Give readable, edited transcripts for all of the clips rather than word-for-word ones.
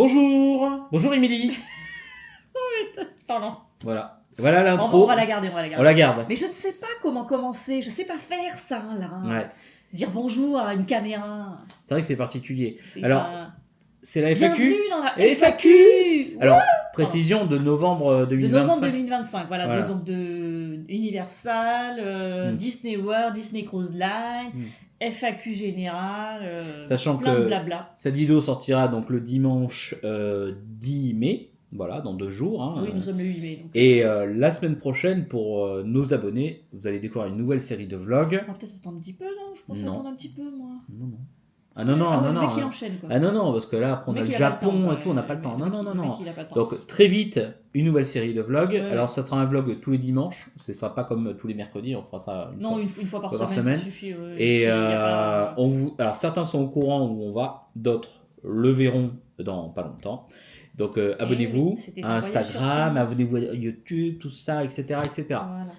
Bonjour Émilie. Pardon. Voilà l'intro. On va la garder, On la garde. Mais je ne sais pas comment commencer, je sais pas faire ça là. Ouais. Dire bonjour à une caméra. C'est vrai que c'est particulier. C'est Alors, pas- c'est la FAQ. Bienvenue dans la FAQ. FAQ. Alors, précision de novembre De 2025. novembre 2025, voilà. Voilà. Donc de Universal, Disney World, Disney Cruise Line, FAQ général, Sachant plein que de blabla. Cette vidéo sortira donc le dimanche 10 mai. Voilà, dans 2 jours. Hein. Oui, nous sommes le 8 mai. Donc... Et la semaine prochaine, pour nos abonnés, vous allez découvrir une nouvelle série de vlogs. On va peut-être attendre un petit peu, non? Je pense Non. attendre un petit peu, moi. Non. Ah non, Le mec, il enchaîne, quoi. Ah non, parce que là, après, on a le Japon et tout, on n'a pas le temps. Non. Donc, très vite, une nouvelle série de vlogs. Ouais. Alors, ça sera un vlog tous les dimanches. Ce sera pas comme tous les mercredis, on fera ça une fois par semaine, ça suffit. Et alors, certains sont au courant où on va, d'autres le verront dans pas longtemps. Donc, abonnez-vous à Instagram, abonnez-vous à YouTube, tout ça, etc.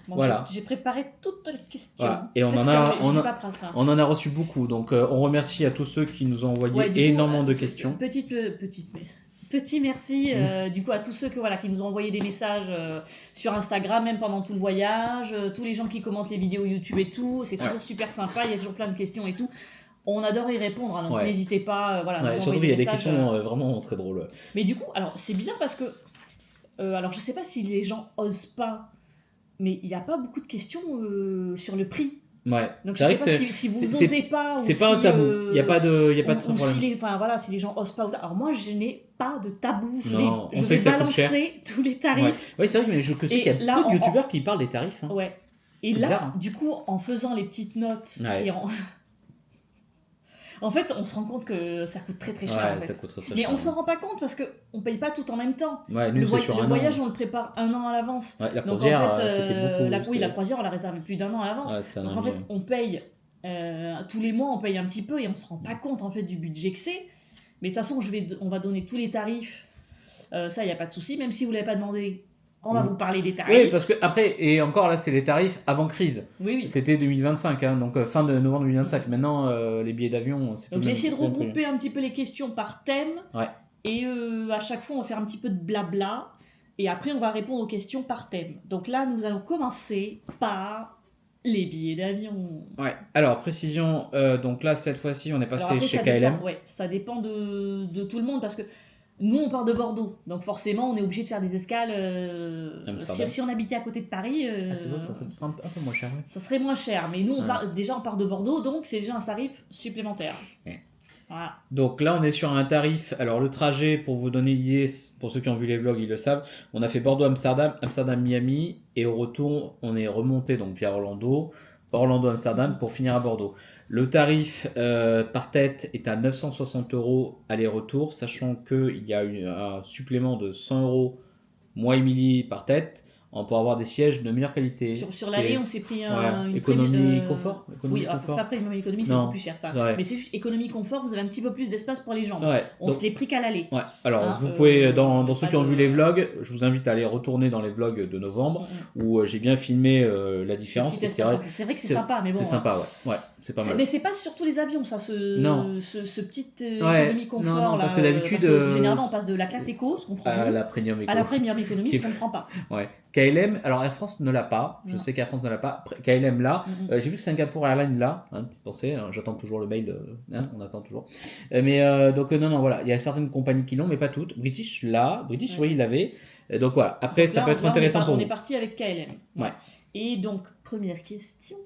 Voilà. J'ai préparé toutes les questions. Voilà. Et on en a reçu beaucoup. Donc, on remercie à tous ceux qui nous ont envoyé énormément de questions. Petit merci du coup à tous ceux qui nous ont envoyé des messages sur Instagram, même pendant tout le voyage, tous les gens qui commentent les vidéos YouTube et tout. C'est toujours super sympa. Il y a toujours plein de questions et tout. On adore y répondre, hein, donc n'hésitez pas. Surtout il y a des questions vraiment très drôles. Mais du coup, alors c'est bizarre parce que, alors je sais pas si les gens osent pas, mais il n'y a pas beaucoup de questions sur le prix. Ouais. Donc je sais pas si vous osez pas. C'est pas un tabou. Il y a pas de problème. Si les gens osent pas. Alors moi je n'ai pas de tabou. Je vais balancer tous les tarifs. Ouais, c'est vrai, mais je sais qu'il y a peu de youtubeurs qui parlent des tarifs. Hein. Ouais. Et là, du coup, en faisant les petites notes et en fait, on se rend compte que ça coûte très très cher. Ça coûte très, mais on s'en rend pas compte parce qu'on ne paye pas tout en même temps. Ouais, nous, le voyage, on le prépare 1 an à l'avance. Ouais, la croisière, c'était beaucoup. La croisière, on l'a réservée plus d'1 an à l'avance. Donc en fait, on paye tous les mois, on paye un petit peu et on se rend pas compte en fait du budget que c'est. Mais de toute façon, on va donner tous les tarifs. Ça, il n'y a pas de souci. Même si vous l'avez pas demandé, on va vous parler des tarifs. Oui, parce que après, et encore là, c'est les tarifs avant crise. Oui. C'était 2025, hein, donc fin de novembre 2025. Maintenant, les billets d'avion, c'est donc j'ai essayé de regrouper un petit peu les questions par thème. Ouais. Et à chaque fois, on va faire un petit peu de blabla. Et après, on va répondre aux questions par thème. Donc là, nous allons commencer par les billets d'avion. Ouais. Alors, précision, donc là, cette fois-ci, on est passé chez KLM. Ça dépend de tout le monde parce que nous, on part de Bordeaux, donc forcément, on est obligé de faire des escales. Si on habitait à côté de Paris, c'est vrai, ça serait un peu moins cher. Ouais. Ça serait moins cher, mais nous, on part de Bordeaux, donc c'est déjà un tarif supplémentaire. Ouais. Voilà. Donc là, on est sur un tarif. Alors, le trajet, pour vous donner l'idée, pour ceux qui ont vu les vlogs, ils le savent. On a fait Bordeaux-Amsterdam, Amsterdam-Miami, et au retour, on est remonté donc via Orlando-Amsterdam pour finir à Bordeaux. Le tarif par tête est à 960 € aller-retour, sachant qu'il y a un supplément de 100 € moi Émilie par tête pour avoir des sièges de meilleure qualité. Sur l'allée, on s'est pris une économie confort. Pas économie économie, c'est beaucoup plus cher ça. Ouais. Mais c'est juste économie confort, vous avez un petit peu plus d'espace pour les jambes. Ouais. On se les pris qu'à l'aller. Ouais. Alors vous pouvez, dans ceux qui ont vu les vlogs, je vous invite à aller retourner dans les vlogs de novembre où j'ai bien filmé la différence. C'est vrai que c'est sympa, mais bon. C'est sympa, ouais. C'est pas mal. Mais c'est pas sur tous les avions ça, ce petit économie confort non, là. Parce que d'habitude, généralement on passe de la classe éco, ce qu'on prend à la premium économie, ce qu'on ne prend pas. Ouais. KLM, alors Air France ne l'a pas, je sais qu'Air France ne l'a pas, KLM l'a, j'ai vu que Singapore Airlines l'a, pensez, j'attends toujours le mail, on attend toujours. Donc non, voilà, il y a certaines compagnies qui l'ont, mais pas toutes. British l'a, oui, il l'avait. Donc voilà, après ça peut être intéressant pour vous. On est parti avec KLM. Ouais. Et donc, première question.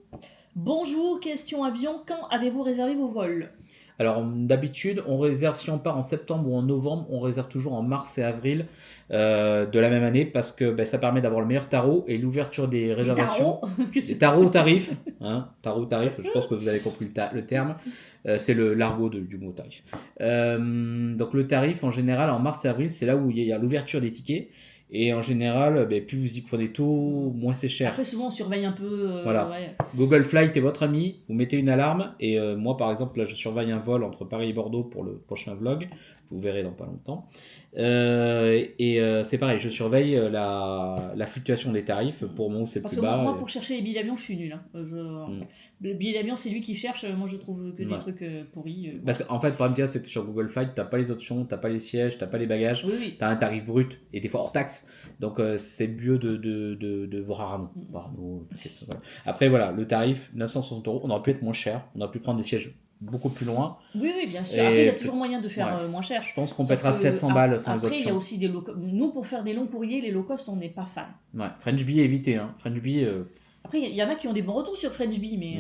Bonjour, question avion, quand avez-vous réservé vos vols ? Alors d'habitude, on réserve, si on part en septembre ou en novembre, on réserve toujours en mars et avril de la même année parce que ça permet d'avoir le meilleur tarot et l'ouverture des réservations. Des tarots tarifs. Tarot tarif, je pense que vous avez compris le terme. C'est l'argot du mot tarif. Donc le tarif, en général, en mars et avril, c'est là où il y a l'ouverture des tickets. Et en général, plus vous y prenez tôt, moins c'est cher. Après, souvent, on surveille un peu. Voilà. Google Flight est votre ami. Vous mettez une alarme. Et moi, par exemple, là, je surveille un vol entre Paris et Bordeaux pour le prochain vlog. Vous verrez dans pas longtemps. C'est pareil, je surveille la fluctuation des tarifs. Pour moi, c'est plus bas. Moi, pour chercher les billets d'avion, je suis nul. Le billet d'avion, c'est lui qui cherche. Moi, je trouve que des trucs pourris. Parce qu'en fait, le problème, c'est que sur Google Flight, t'as pas les options, t'as pas les sièges, t'as pas les bagages. Oui. T'as un tarif brut et des fois hors taxe. Donc, c'est mieux de voir à Arnaud. Voilà. Après, voilà, le tarif, 960 €. On aurait pu être moins cher. On aurait pu prendre des sièges beaucoup plus loin. Oui, bien sûr. Après, il y a toujours moyen de faire moins cher. Je pense qu'on pètera 700 balles sans les options. Après, il y a aussi des low cost. Nous, pour faire des longs courriers, les low cost, on n'est pas fan. Ouais, Frenchbee, évitez. Frenchbee. Après, il y en a qui ont des bons retours sur Frenchbee, mais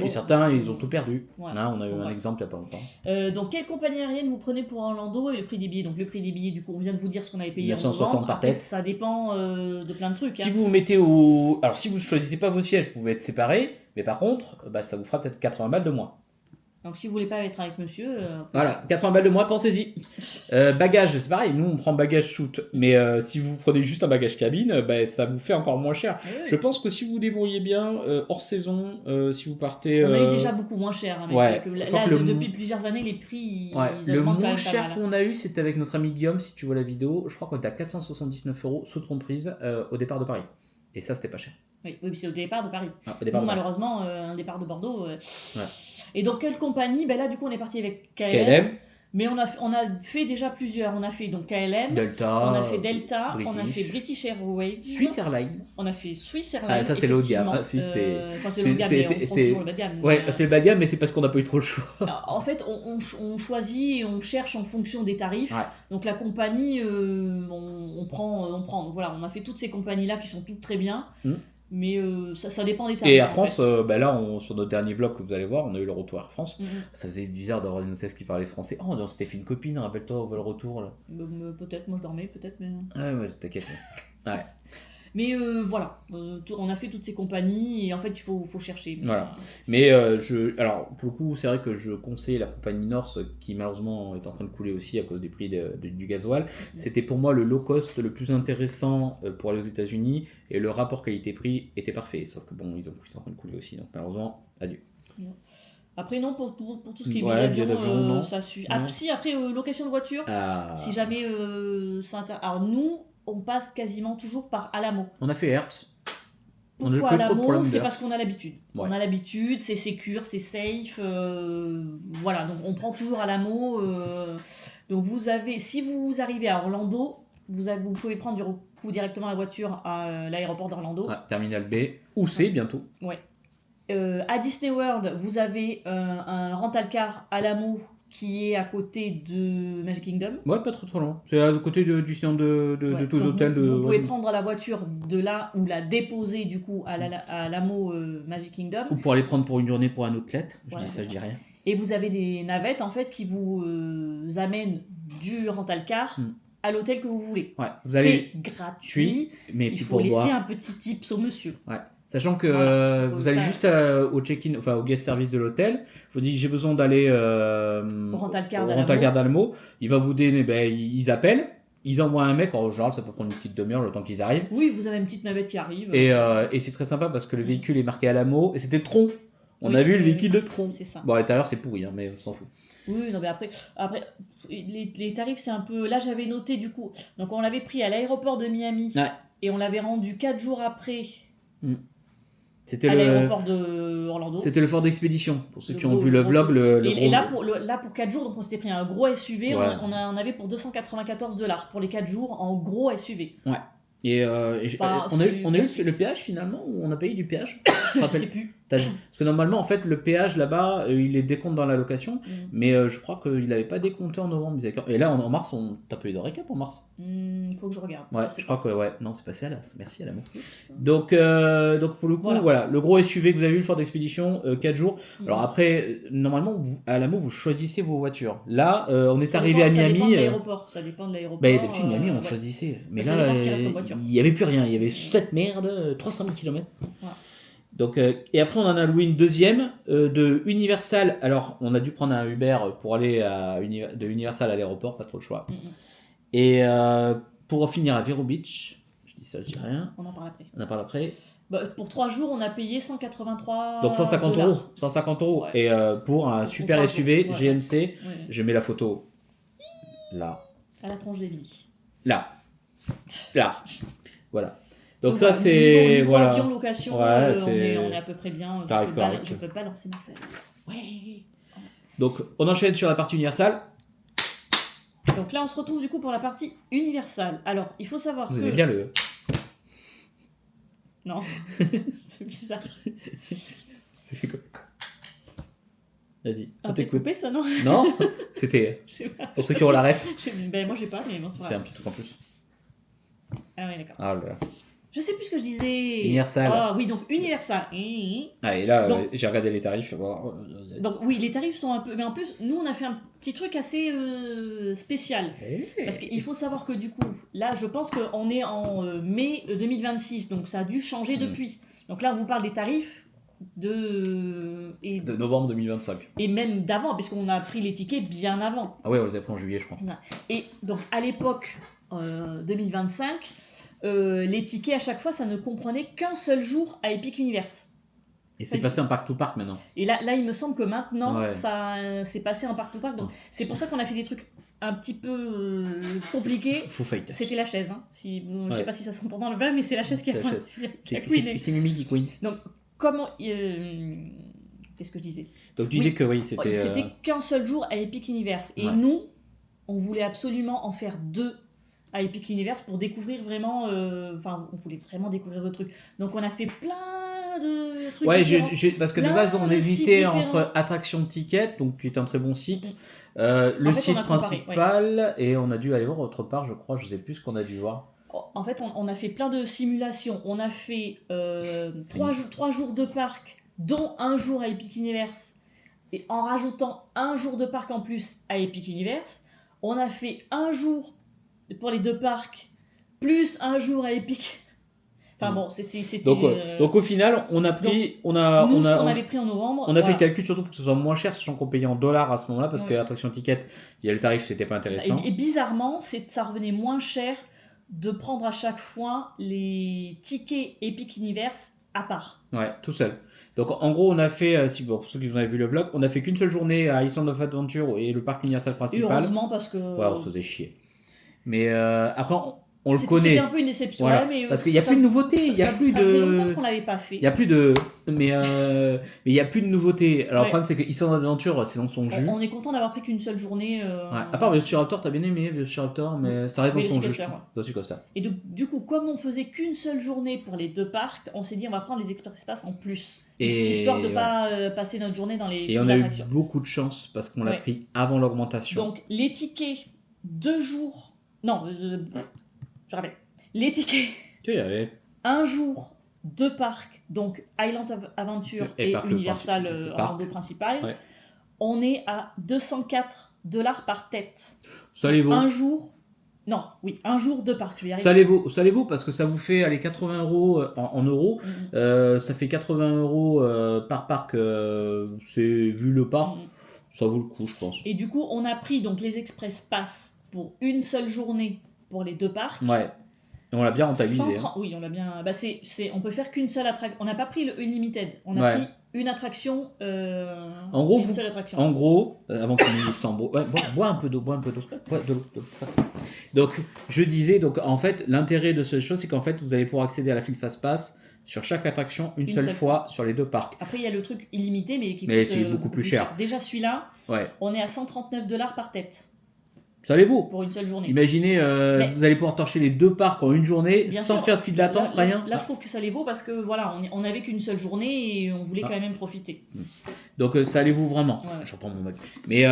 et certains, ils ont tout perdu. Ouais. On a eu un exemple il n'y a pas longtemps. Donc, quelle compagnie aérienne vous prenez pour Orlando et le prix des billets? Donc, le prix des billets, du coup, on vient de vous dire ce qu'on avait payé 960 par tête. Ça dépend de plein de trucs. Si vous mettez Alors, si vous ne choisissez pas vos sièges, vous pouvez être séparés. Mais par contre, ça vous fera peut-être 80 balles de moins. Donc si vous voulez pas être avec monsieur... Voilà, 80 balles de moins, pensez-y. Bagage, c'est pareil, nous on prend bagage shoot, mais si vous prenez juste un bagage cabine, ça vous fait encore moins cher. Oui. Je pense que si vous vous débrouillez bien, hors saison, si vous partez... On a eu déjà beaucoup moins cher, mais ouais, depuis plusieurs années, les prix, ils le augmentent moins quand cher qu'on a eu, c'était avec notre ami Guillaume, si tu vois la vidéo, je crois qu'on était à 479 € sous comprise au départ de Paris. Et ça, c'était pas cher. Oui, c'est au départ de Paris. Au départ nous, malheureusement, un départ de Bordeaux... Ouais. Et donc, quelle compagnie? Là, du coup, on est parti avec KLM. Mais on a fait déjà plusieurs. On a fait donc KLM, Delta, on a fait Delta, British. on a fait British Airways, Swiss Airlines. On a fait Swiss Airlines. Ah, ça, c'est le haut de gamme. c'est le haut de gamme, mais on prend toujours le bas de gamme. Ouais, c'est le bas de gamme, mais c'est parce qu'on n'a pas eu trop le choix. Alors, en fait, on choisit et on cherche en fonction des tarifs. Ouais. Donc, la compagnie, on prend. Donc, voilà, on a fait toutes ces compagnies-là qui sont toutes très bien. Mais ça dépend des tarifs. Et Air France, là, sur notre dernier vlog que vous allez voir, on a eu le retour Air France. Ça faisait bizarre d'avoir une hôtesse qui parlait français. Oh, on s'était fait une copine, rappelle-toi, au vol retour. Là. Peut-être, moi je dormais, peut-être. Mais... Ouais, t'inquiète. Ouais. Mais voilà, on a fait toutes ces compagnies et en fait il faut chercher. Voilà. Mais alors pour le coup, c'est vrai que je conseille la compagnie Norse qui malheureusement est en train de couler aussi à cause des prix du gasoil. C'était pour moi le low cost le plus intéressant pour aller aux États-Unis et le rapport qualité-prix était parfait. Sauf que bon, ils sont en train de couler aussi, donc malheureusement, adieu. Après non, pour tout ce qui est billet d'avion, ça suit. Si après location de voiture, si jamais alors nous on passe quasiment toujours par Alamo. On a fait Hertz. Pourquoi Alamo? C'est parce qu'on a l'habitude. Ouais. On a l'habitude, c'est sécure, c'est safe. Voilà, donc on prend toujours Alamo. Donc si vous arrivez à Orlando, vous pouvez prendre du coup directement la voiture à l'aéroport d'Orlando. Terminal B ou C bientôt. Ouais. À Disney World, vous avez un rental car Alamo qui est à côté de Magic Kingdom. Ouais, pas trop loin. C'est à côté du stand de tous les hôtels. Vous pouvez prendre la voiture de là ou la déposer du coup à l'AMO Magic Kingdom. Ou pour aller prendre pour une journée pour un outlet. Je dis rien. Et vous avez des navettes en fait qui vous amènent du rental car à l'hôtel que vous voulez. Ouais, c'est gratuit, mais il faut laisser un petit tips au monsieur. Ouais. Sachant que vous allez juste au check-in, enfin au guest service de l'hôtel, vous dites j'ai besoin d'aller au rental car d'Alamo, il va vous donner, ils appellent, ils envoient un mec, en général ça peut prendre une petite demi-heure le temps qu'ils arrivent. Oui, vous avez une petite navette qui arrive. Et c'est très sympa parce que le véhicule est marqué Alamo, et c'était Tron. On a vu le véhicule de Tron. C'est ça. Bon, à l'intérieur c'est pourri, mais on s'en fout. Oui, non, mais après les tarifs c'est un peu... Là j'avais noté du coup, donc on l'avait pris à l'aéroport de Miami, et on l'avait rendu 4 jours après... C'était l'aéroport de Orlando. C'était le Ford Expedition, pour ceux qui ont vu le vlog. Et là, pour 4 jours, donc on s'était pris un gros SUV, on avait pour $294 pour les 4 jours en gros SUV. Ouais. Et on a eu le péage finalement, ou on a payé du péage? Je sais plus. Parce que normalement, en fait, le péage là-bas, il est décompte dans la location, mais je crois qu'il n'avait pas décompté en novembre. Et là, en mars, t'as payé de récap en mars? Faut que je regarde. Ouais, je crois que non, c'est passé à l'as. Merci à l'amour. Donc pour le coup, voilà, le gros SUV que vous avez vu, le Ford Expedition, 4 jours. Alors après, normalement, à l'amour, vous choisissez vos voitures. Là, on est arrivé à Miami. Ça dépend de l'aéroport. D'habitude, Miami, on choisissait. Mais là, il n'y avait plus rien. Il y avait cette merde, 300 000 km. Ouais. Donc, et après on en a loué une deuxième de Universal. Alors on a dû prendre un Uber pour aller de Universal à l'aéroport, pas trop le choix. Et pour finir à Vero Beach, je dis ça, je dis rien. On en parle après. Pour 3 jours on a payé 183. Donc 150 €. 150 €. Ouais. Et pour un super SUV GMC, je mets la photo là, À la tranche des lits. là, là. Voilà. Donc ça, voilà, c'est... niveau Voilà. avion location, Ouais, on est à peu près bien. Tarif correct. Je peux pas lancer ma feuille. Ouais. Donc, on enchaîne sur la partie universelle. Donc là, on se retrouve du coup pour la partie universelle. Alors, il faut savoir Vous que... aimez bien le... Non, c'est bizarre. Ça fait quoi? Vas-y, On on t'est t'écoute. coupé ça, non? Non, c'était Je sais pas. pour ceux qui ont la ref. Ben, moi j'ai pas, mais bon, c'est C'est vrai. un petit truc en plus. Ah oui, d'accord. Ah là là. Je sais plus ce que je disais. Universal. Ah oui, donc Universal. Ah, et là, Donc- j'ai regardé les tarifs. Bon, Donc oui, les tarifs sont un peu... Mais en plus, nous on a fait un petit truc assez spécial. Parce qu'il faut savoir que du coup, là je pense qu'on est en mai 2026, donc ça a dû changer depuis. Donc là on vous parle des tarifs de novembre 2025. et même d'avant, puisqu'on a pris les tickets bien avant. Ah ouais, on les a pris en juillet, je crois. Et donc à l'époque 2025, les tickets à chaque fois ça ne comprenait qu'un seul jour à Epic Universe. Et c'est passé en park-to-park maintenant. Et là il me semble que maintenant Ouais. ça c'est passé en park-to-park. Donc c'est pour ça qu'on a fait des trucs un petit peu compliqués. Faux fight. C'était la chaise. Hein. Je sais Ouais. pas si ça s'entend dans le bas, mais c'est la chaise qui a C'est la chaise. coincé. C'est Mimi qui queen. Donc comment... qu'est-ce que je disais? Donc tu disais que oui, C'était qu'un seul jour à Epic Universe. Et Ouais. nous, on voulait absolument en faire 2 à Epic Universe pour découvrir vraiment... Enfin, on voulait vraiment découvrir le truc. Donc on a fait plein de trucs Ouais, différents. parce que de Plein base on de hésitait sites entre Attraction Ticket, donc qui est un très bon site, le En fait, site on a comparé, principal, et on a dû aller voir autre part, je crois, je sais plus ce qu'on a dû voir. En fait, on a fait plein de simulations. On a fait 3 jours de parc, dont un jour à Epic Universe, et en rajoutant un jour de parc en plus à Epic Universe. On a fait un jour pour les 2 parcs, plus un jour à Epic. Enfin bon, c'était Donc au final, on a pris, nous, ce qu'on avait pris en novembre. on a fait le calcul surtout pour que ce soit moins cher, sachant qu'on payait en dollars à ce moment-là, parce que Ouais. Attraction Ticket, il y a le tarif, c'était pas intéressant. Et bizarrement, ça revenait moins cher de prendre à chaque fois les tickets Epic Universe à part. Ouais, tout seul. Donc en gros, on a fait, pour ceux qui vous avez vu le vlog, on a fait qu'une seule journée à Island of Adventure et le parc Universal Et principal. heureusement, parce que... Ouais, on se faisait chier. Mais après, on le C'était connaît. un peu une déception, Voilà. ouais, mais Parce qu'il n'y a ça- plus de nouveautés. Il y a ça- plus ça faisait de. longtemps qu'on l'avait pas fait. Il y a plus de. Mais il y a plus de nouveautés. Alors Ouais. le problème, c'est que Island of Adventure, c'est dans son jus. On est content d'avoir pris qu'une seule journée. Ouais. À part Velociraptor, t'as bien aimé Velociraptor, mais ça reste dans son jus. Velocicoaster, ouais. Velocicoaster. Et du coup, comme on faisait qu'une seule journée pour les 2 parcs, on s'est dit on va prendre les Express Pass en plus. Histoire de ne pas passer notre journée dans les Et on a eu attractions. beaucoup de chance parce qu'on l'a Ouais. pris avant l'augmentation. Donc les tickets 2 jours. Non, je rappelle. Les tickets Tu y arrives. 1 jour, 2 parcs, donc Island of Adventure Et et parc Universal le parc. Orlando principal. Ouais. On est à 204$ par tête. Ça les vaut. Un jour, non, oui, un jour 2 parcs, je vais y arriver. Ça les vaut parce que ça vous fait aller 80 euros en euros. Ça fait 80 euros par parc. C'est vu le parc, ça vaut le coup, je pense. Et du coup, on a pris donc les Express Pass pour une seule journée pour les 2 parcs. Ouais. On l'a bien rentabilisé. 130 oui, on l'a bien. Bah on peut faire qu'une seule attraction. On n'a pas pris le Unlimited. On a pris une attraction. En gros, une seule attraction. En gros, avant qu'on y s'embrouille, bois un peu d'eau, bois de l'eau. Donc, je disais, donc en fait, l'intérêt de cette chose, c'est qu'en fait, vous allez pouvoir accéder à la file Fast Pass sur chaque attraction une seule fois sur les 2 parcs. Après, il y a le truc illimité, mais qui Mais coûte c'est beaucoup plus cher. Déjà, celui-là, Ouais. on est à 139$ par tête Ça les vaut. pour une seule journée. Imaginez, vous allez pouvoir torcher les 2 parcs en une journée Bien sans sûr, faire de file d'attente, rien. Là, je trouve que ça les vaut parce que voilà, on n'avait qu'une seule journée et on voulait quand même profiter. Donc ça les vaut vraiment. Ouais. Je reprends mon mot. Mais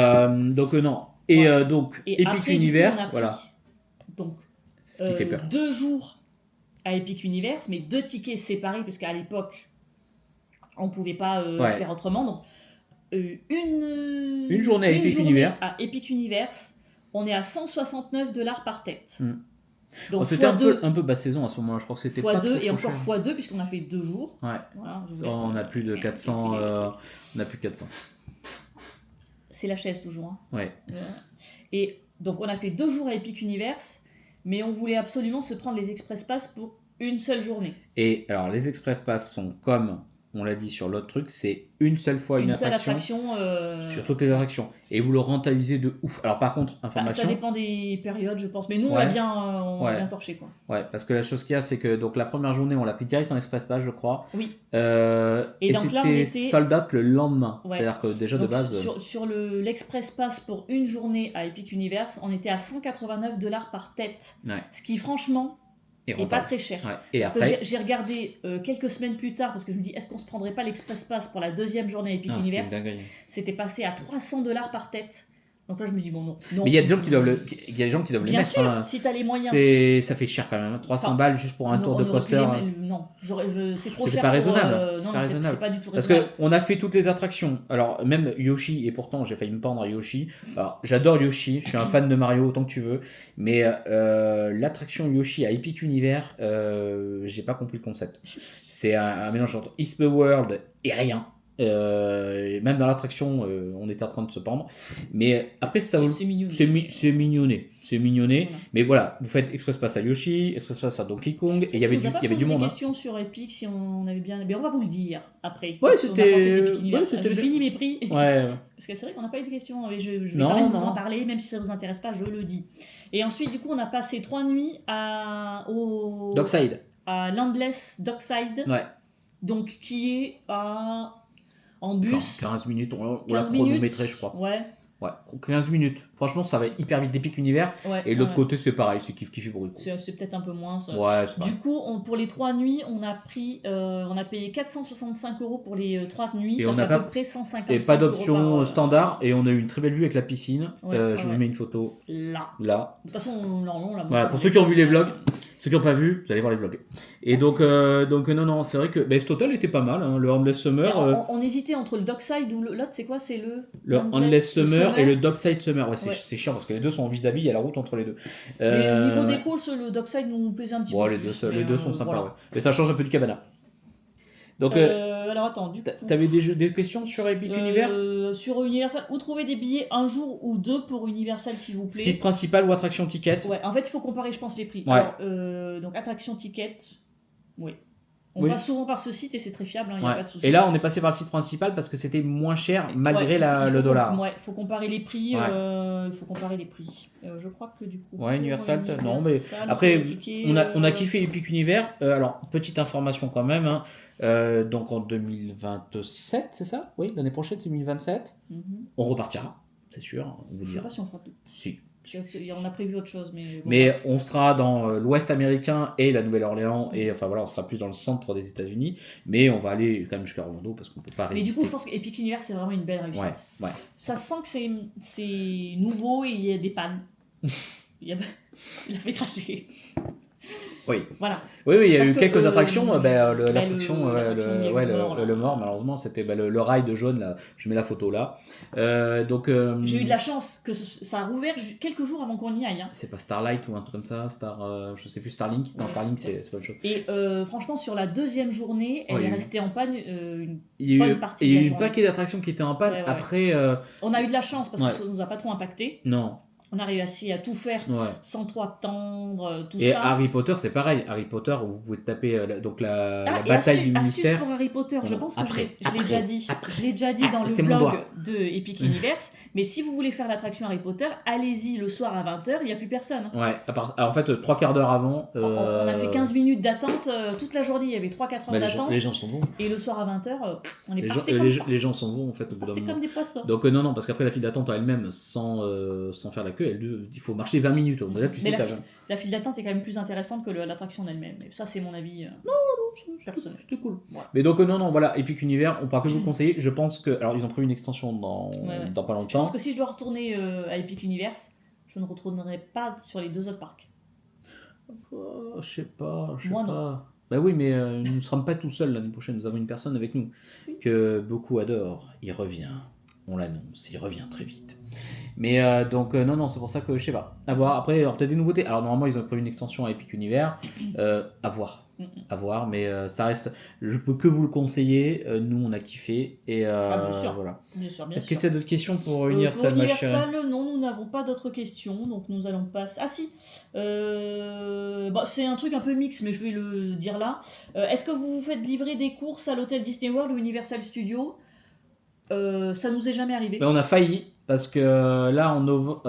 donc non. Et donc Et Epic après, Univers, du coup, on a pris, voilà. Donc, Ce qui fait peur. 2 jours à Epic Universe, mais 2 tickets séparés, parce qu'à l'époque, on ne pouvait pas faire autrement. Donc, une journée à Epic Universe. À Epic Universe, on est à 169$ par tête. Donc, C'était un peu basse saison à ce moment-là, je crois que c'était pas x2 trop et encore cher. x2 puisqu'on a fait 2 jours. Ouais. Voilà, On a plus de 400. On a plus de 400. C'est la chaise toujours. Hein. Ouais. Et donc on a fait 2 jours à Epic Universe, mais on voulait absolument se prendre les Express Pass pour une seule journée. Et alors les Express Pass sont comme on l'a dit sur l'autre truc, c'est une seule fois une seule attraction attraction. sur toutes les attractions. Et vous le rentabilisez de ouf. Alors par contre, information... Ça dépend des périodes, je pense. Mais nous, on Ouais. l'a bien torché, quoi. Ouais, parce que la chose qu'il y a, c'est que donc la première journée, on l'a pris direct en Express Pass, je crois. Oui. Et donc là, on c'était était- sold out le lendemain. Ouais. C'est-à-dire que déjà Donc, de base... sur l'Express Pass pour une journée à Epic Universe, on était à 189$ par tête. Ouais. Ce qui, franchement, Et est pas rentable. très cher. Ouais. Et Parce après... que j'ai regardé quelques semaines plus tard, parce que je me dis, est-ce qu'on se prendrait pas l'Express Pass pour la deuxième journée à Epic Ah, c'était Universe? une dinguerie. C'était passé à 300$ par tête. Donc là, je me dis, bon, non. Mais il y a des gens qui doivent il y a des gens qui doivent les Bien mettre. sûr, hein. si t'as les moyens. Ça fait cher quand même, hein. 300 Enfin, balles juste pour un Non, tour on de aurait pu coaster. non, c'est trop C'est cher. pas raisonnable. Non, C'est non, pas raisonnable. c'est pas du tout Parce raisonnable. qu'on a fait toutes les attractions. Alors, même Yoshi, et pourtant j'ai failli me pendre à Yoshi. Alors, j'adore Yoshi, je suis un fan de Mario autant que tu veux. Mais l'attraction Yoshi à Epic Universe, j'ai pas compris le concept. C'est un mélange entre East World et rien. Et même dans l'attraction, on était en train de se pendre. Mais après, ça vaut. C'est mignon. C'est mignonné. C'est mignonné. Voilà. Mais voilà, vous faites Express Pass à Yoshi, Express Pass à Donkey Kong, et il y avait du monde. Des Hein. questions sur Epic si on avait bien. Mais on va vous le dire après. Ouais, Qu'est-ce qu'on a pensé d'Epic Universe. c'était Je bien. finis mes prix. Ouais. Parce que c'est vrai qu'on n'a pas eu de questions. Et je vais Non, quand même vous non. en parler, même si ça vous intéresse pas, je le dis. Et ensuite, du coup, on a passé 3 nuits au Dockside. à Landless Dockside, Ouais. donc qui est en bus. 15 minutes, on l'a 15 minutes. chronométré, je crois. Ouais. Ouais, 15 minutes. Franchement, ça va hyper vite d'Epic Univers. Ouais, Et de l'autre ouais. côté, c'est pareil, c'est kiff pour le coup. C'est peut-être un peu moins. Ça. Ouais, c'est pas. Du coup, pour les 3 nuits, on a payé 465€ pour les 3 nuits. Et Ça on fait n'a à pas- peu près 150 Et pas d'option par, standard. Et on a eu une très belle vue avec la piscine. Ouais, Je vous ouais. mets une photo Là. là. De toute façon, on l'a Voilà, pour ceux qui ont vu les vlogs. Ceux qui n'ont pas vu, vous allez voir les vlogs. Et donc non, c'est vrai que ce total était pas mal. Hein. Le Endless Summer, On hésitait entre le Dockside ou l'autre, c'est quoi? C'est le Endless Summer et le Dockside Summer. Ouais, Ouais. c'est chiant parce que les deux sont vis-à-vis, il y a la route entre les deux. Mais au niveau déco, le Dockside nous plaisait un petit Ouais, peu. les plus, deux sont sympas. voilà. Ouais. Mais ça change un peu du cabana. Donc, Alors attends, du coup. t'avais des questions sur Epic Univers? Sur Universal, où trouver des billets un jour ou deux pour Universal, s'il vous plaît. Site principal ou attraction ticket? Ouais, en fait, il faut comparer, je pense, les prix. Ouais. Alors, donc, attraction ticket, oui. On Oui. passe souvent par ce site et c'est très fiable, il n'y a Ouais. pas de souci. Et là, on est passé par le site principal parce que c'était moins cher malgré Ouais, il faut le dollar. Ouais, il faut comparer les prix. Ouais. Il faut comparer les prix. Je crois que du coup. Ouais, Universal, pour non, mais Universal, après, pour le ticket, on a kiffé Epic Univers. Alors, petite information quand même. Hein. Donc en 2027, c'est ça? Oui, l'année prochaine, c'est 2027. mhm. On repartira, c'est sûr. On vous Je sais dira. pas si on fera tout. Si. On a prévu autre chose, mais. bon. Mais on sera dans l'ouest américain et la Nouvelle-Orléans, et enfin voilà, on sera plus dans le centre des États-Unis, mais on va aller quand même jusqu'à Orlando parce qu'on peut pas Mais résister. du coup, je pense qu'Epic Universe, c'est vraiment une belle réussite. Ouais. Ça sent que c'est nouveau et il y a des pannes. Il a fait cracher. Oui. Voilà. Oui, il y a Parce eu que, quelques attractions. l'attraction, Le mort, malheureusement, c'était le ride jaune, là. Je mets la photo là. J'ai eu de la chance que ça a rouvert quelques jours avant qu'on y aille. Hein. C'est pas Starlight ou un truc comme ça, je sais plus, Starlink. Non, Starlink, c'est pas autre chose. Et franchement, sur la deuxième journée, elle est restée en panne une Il y a eu, bonne partie il y a de la eu un journée. paquet d'attractions qui étaient en panne. Ouais. Après, On a eu de la chance parce Ouais. que ça nous a pas trop impacté. non. On a réussi à tout faire Ouais. sans trop attendre, tout Et ça. Harry Potter, c'est pareil. Harry Potter, vous pouvez taper donc la Et bataille du astuce ministère. pour Harry Potter, je Non, pense que après, je l'ai déjà dit. Je l'ai déjà dit dans le c'était mon vlog doigt. de Epic Universe. Mais si vous voulez faire l'attraction Harry Potter, allez-y le soir à 20h, il n'y a plus personne. Ouais, alors, en fait, 3 quarts d'heure avant. On a fait 15 minutes d'attente toute la journée, il y avait 3-4 heures d'attente. Les gens sont bons. Et le soir à 20h, on est Les gens, passé comme ça. les gens sont bons en fait au bout d'un C'est moment. comme des poissons. Donc non, parce qu'après la file d'attente à elle-même, sans faire la queue, il faut marcher 20 minutes. Donc, là, tu sais, Mais t'as- la file d'attente est quand même plus intéressante que l'attraction en elle-même. Mais ça, c'est mon avis personnel. c'était cool. Ouais. Mais donc non, voilà, Epic Univers, on peut que vous le conseiller. Je pense que, alors ils ont prévu une extension dans pas Je longtemps. pense que si je dois retourner à Epic Universe, je ne retournerai pas sur les 2 autres parcs. Je sais pas. Moi, non. Bah oui, mais nous ne serons pas tout seuls l'année prochaine. Nous avons une personne avec nous que beaucoup adorent. Il revient. On l'annonce. Il revient très vite. Mais donc, non, c'est pour ça que je sais pas. À voir. Après, il y aura peut-être des nouveautés. Alors, normalement, ils ont prévu une extension à Epic Univers. À voir. À voir, mais ça reste. Je peux que vous le conseiller. Nous, on a kiffé. Et Bien sûr. voilà. Bien sûr. Est-ce que tu as d'autres questions pour Universal, pour ma chérie? Universal, non, nous n'avons pas d'autres questions, donc nous allons passer. Ah si, c'est un truc un peu mix, mais je vais le dire là. Est-ce que vous vous faites livrer des courses à l'hôtel Disney World ou Universal Studios? Ça nous est jamais arrivé. Mais on a failli parce que là,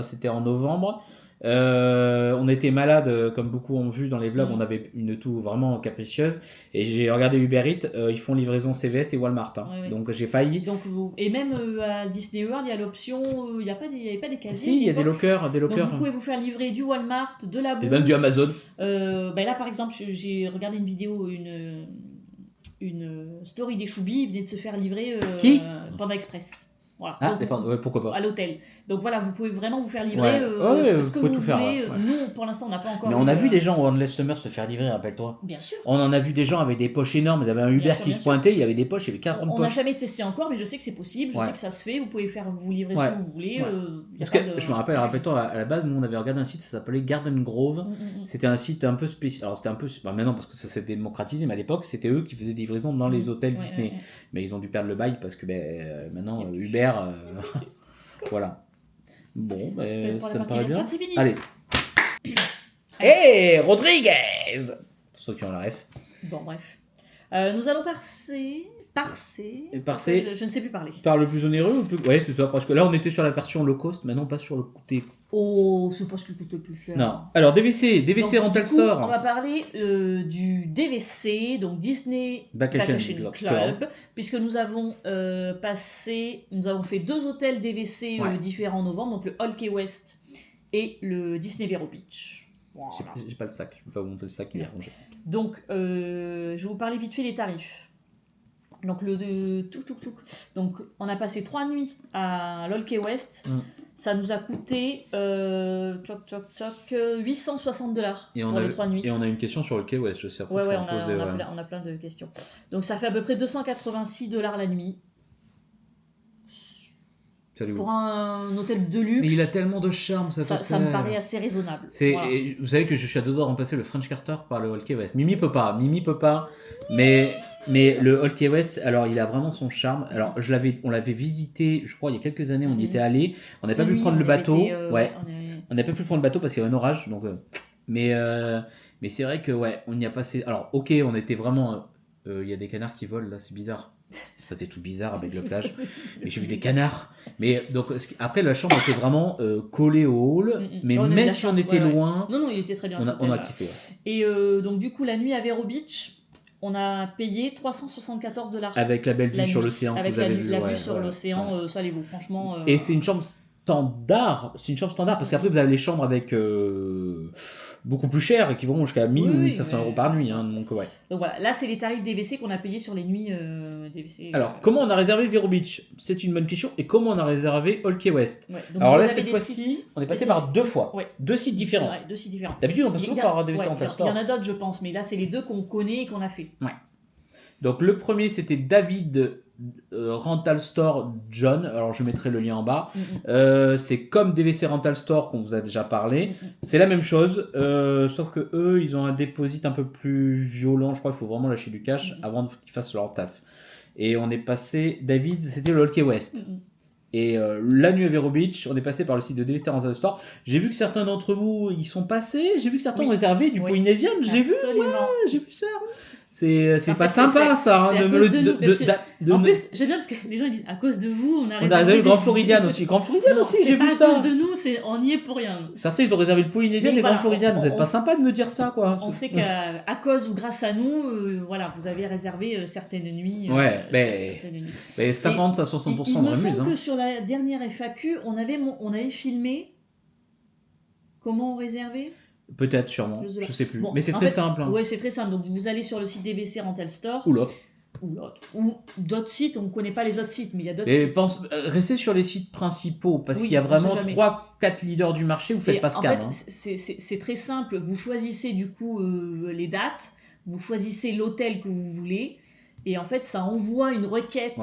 c'était en novembre. On était malade, comme beaucoup ont vu dans les vlogs. On avait une toux vraiment capricieuse. Et j'ai regardé Uber Eats, ils font livraison CVS et Walmart. Ouais. Donc j'ai failli. Et même à Disney World, il y a l'option, il n'y avait pas des casiers. Si, il y a des lockers. Donc vous pouvez vous faire livrer du Walmart, de la bouffe. Et même du Amazon. Là, par exemple, j'ai regardé une vidéo, une story des Choubis, il venait de se faire livrer Panda Express. Voilà. Ah, pourquoi pas. À l'hôtel. Donc voilà, vous pouvez vraiment vous faire livrer ce que vous voulez. Faire, Nous, pour l'instant, on n'a pas encore. Mais on a vu des gens au Endless Summer se faire livrer, rappelle-toi. Bien sûr. On en a vu des gens avec des poches énormes. Ils avaient un Uber qui se pointait, il y avait des poches, il y avait 40 poches. On n'a jamais testé encore, mais je sais que c'est possible, je sais que ça se fait. Vous pouvez vous livrer ce que vous voulez. Parce que je me rappelle-toi, à la base, nous on avait regardé un site, ça s'appelait Garden Grove. C'était un site un peu spécial. Alors c'était un peu. Maintenant, parce que ça s'est démocratisé, mais à l'époque, c'était eux qui faisaient des livraisons dans les hôtels Disney. Mais ils ont dû perdre le bail parce que maintenant, Uber. Voilà. Bon, ça me paraît bien. Allez. Hey, Rodriguez! Pour ceux qui ont la ref. Bon, bref. Nous allons parser. Je ne sais plus parler. Par le plus onéreux ou plus... Ouais, c'est ça, parce que là on était sur la version low cost, maintenant on passe sur le côté. Oh, c'est pas ce qui coûte le plus cher. Non. Alors DVC Rental Store. On va parler du DVC, donc Disney Vacation Club, puisque nous avons fait 2 hôtels DVC différents en novembre, donc le All Key West et le Disney Vero Beach. Voilà. J'ai pas le sac, je peux pas vous montrer le sac, il est rangé. Donc, je vais vous parler vite fait des tarifs. Donc, Donc, on a passé 3 nuits à l'All Key West. Ça nous a coûté $860 pour les 3 nuits. Et on a une question sur le Key West, je sais pas. On a plein de questions. Donc, ça fait à peu près $286 la nuit. Pour un hôtel de luxe. Mais il a tellement de charme, ça me paraît assez raisonnable. Et vous savez que je suis à 2 doigts de remplacer le French Carter par le All Key West. Mimi peut pas, mais le All Key West, alors il a vraiment son charme. Alors on l'avait visité, je crois il y a quelques années, on y était allé. On n'a pas pu prendre le bateau. On n'a pas pu prendre le bateau parce qu'il y avait un orage. Donc, mais c'est vrai que on y a passé. Alors ok, on était vraiment. Il y a des canards qui volent là, c'est bizarre. Ça c'est tout bizarre avec le plage. Mais j'ai vu des canards. Mais donc après la chambre était vraiment collée au hall. Mais même si on était loin. Non, il était très bien. On a kiffé. Et donc du coup la nuit à Vero Beach, on a payé $374. Avec la belle vue sur l'océan. Avec la vue sur l'océan, ça les vaut franchement. Et c'est une chambre standard. Parce qu'après vous avez les chambres avec beaucoup plus chères qui vont jusqu'à 1000 ou 1500 euros par nuit. Donc voilà, là c'est les tarifs DVC qu'on a payés sur les nuits DVC. Alors comment on a réservé Vero Beach? C'est une bonne question. Et comment on a réservé All Key West? Alors là cette fois-ci, on est passé par 2 fois. 2 sites différents. D'habitude on passe toujours par DVC Rental Store. Il y en a d'autres je pense, mais là c'est les 2 qu'on connaît et qu'on a fait. Donc le premier c'était David Rental Store John, alors je mettrai le lien en bas. C'est comme DVC Rental Store qu'on vous a déjà parlé. C'est la même chose, sauf que eux ils ont un déposit un peu plus violent. Je crois qu'il faut vraiment lâcher du cash avant qu'ils fassent leur taf. Et on est passé, David c'était le All Key West. Et la nuit à Vero Beach, on est passé par le site de DVC Rental Store. J'ai vu que certains d'entre vous y sont passés. J'ai vu que certains ont réservé du Polynesian. J'ai vu ça. C'est pas sympa ça. En plus, j'aime bien parce que les gens ils disent à cause de vous, on a réservé le Grand Floridian aussi. J'ai vu ça. À cause de nous, on y est pour rien. Certains ils ont réservé le Polynesian et le Grand Floridian. Vous êtes pas sympa de me dire ça quoi. On sait qu'à cause ou grâce à nous, vous avez réservé certaines nuits. Mais 50 à 60% de remise. Il me semble que sur la dernière FAQ, on avait filmé comment on réservait. Peut-être, sûrement, je sais plus. Mais c'est très simple. Oui, c'est très simple. Donc vous allez sur le site DVC Rental Store. Ou l'autre. Ou d'autres sites, on ne connaît pas les autres sites, mais il y a d'autres sites. Restez sur les sites principaux, parce qu'il y a vraiment 3-4 leaders du marché, vous faites pas scam. En fait, c'est très simple. Vous choisissez du coup les dates, vous choisissez l'hôtel que vous voulez, et en fait, ça envoie une requête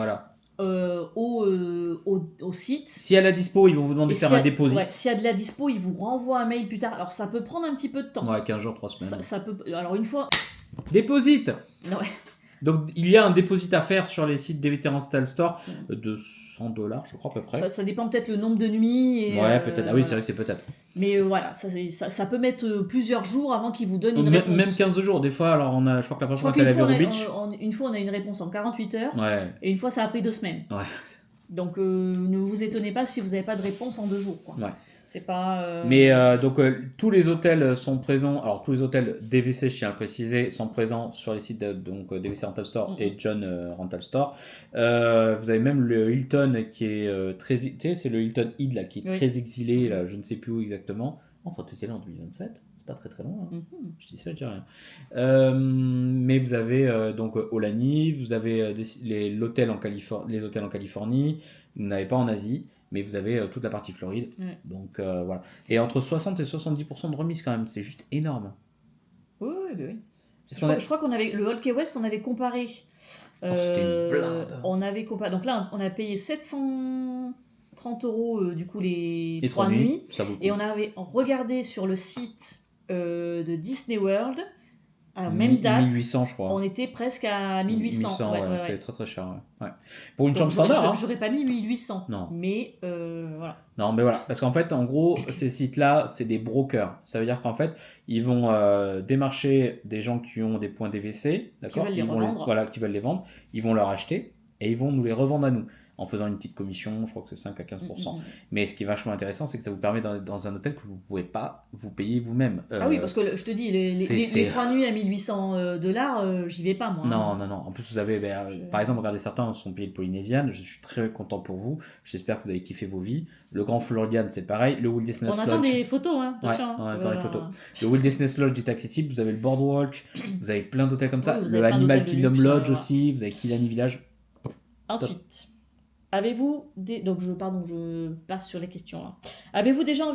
au site. Si elle a dispo, ils vont vous demander de faire un dépôt. Ouais, s'il y a de la dispo, ils vous renvoient un mail plus tard. Alors ça peut prendre un petit peu de temps. Ouais, 15 jours, 3 semaines. Ça peut... Alors une fois... Déposite. Ouais. Donc il y a un déposit à faire sur les sites d'Eviter Install Store de $100, je crois à peu près. Ça dépend peut-être le nombre de nuits. Et, ouais, peut-être. Ah oui, c'est vrai que c'est peut-être. Mais voilà, ça peut mettre plusieurs jours avant qu'ils vous donnent une réponse. Même 15 jours, des fois. Alors je crois que la première fois qu'elle à Vero Beach. Une fois, on a une réponse en 48 heures. Ouais. Et une fois, ça a pris 2 semaines. Ouais. Donc ne vous étonnez pas si vous n'avez pas de réponse en 2 jours. Quoi. Ouais. C'est pas. Mais donc tous les hôtels sont présents. Alors tous les hôtels DVC, je tiens à le préciser, sont présents sur les sites donc DVC Rental Store et John Rental Store. Vous avez même le Hilton qui est très, tu sais, c'est le Hilton Head là qui est très exilé là, je ne sais plus où exactement. Enfin, t'étais là en 2027, c'est pas très loin. Hein. Je dis ça, je dis rien. Mais vous avez donc Aulani, vous avez les hôtels en Californie, vous n'avez pas en Asie. Mais vous avez toute la partie Floride. Ouais. Donc voilà. Et entre 60 et 70% de remise quand même, c'est juste énorme. Oui. Je crois qu'on avait le Hall Key West, on avait comparé. C'était une blinde. On avait comparé. Donc là, on a payé 730 € du coup les 3 nuits. Et on avait regardé sur le site de Disney World. Alors, même date, 1800 je crois. On était presque à 1800. C'était très cher. Ouais. Pour une chambre standard. J'aurais pas mis 1800. Non. Mais voilà. Non, mais voilà. Parce qu'en fait, en gros, ces sites-là, c'est des brokers. Ça veut dire qu'en fait, ils vont démarcher des gens qui ont des points DVC, d'accord, qui veulent les vendre. Ils vont leur acheter et ils vont nous les revendre à nous. En faisant une petite commission, je crois que c'est 5 à 15%. Mais ce qui est vachement intéressant, c'est que ça vous permet dans un hôtel que vous ne pouvez pas vous payer vous-même. Ah oui, parce que je te dis, les 3 nuits à 1800 $, j'y vais pas moi. Non. En plus, vous avez, par exemple, regardez, certains sont payés de Polynésienne. Je suis très content pour vous. J'espère que vous avez kiffé vos vies. Le Grand Floridian, c'est pareil. Le Walt Disney Lodge. On attend des photos, hein. Attention. On attend les photos. Le Walt Disney Lodge est accessible. Vous avez le Boardwalk. Vous avez plein d'hôtels comme ça. Le Animal Kingdom Lodge aussi. Vous avez Killani Village. Ensuite. Avez-vous donc je passe sur les questions là. Avez-vous déjà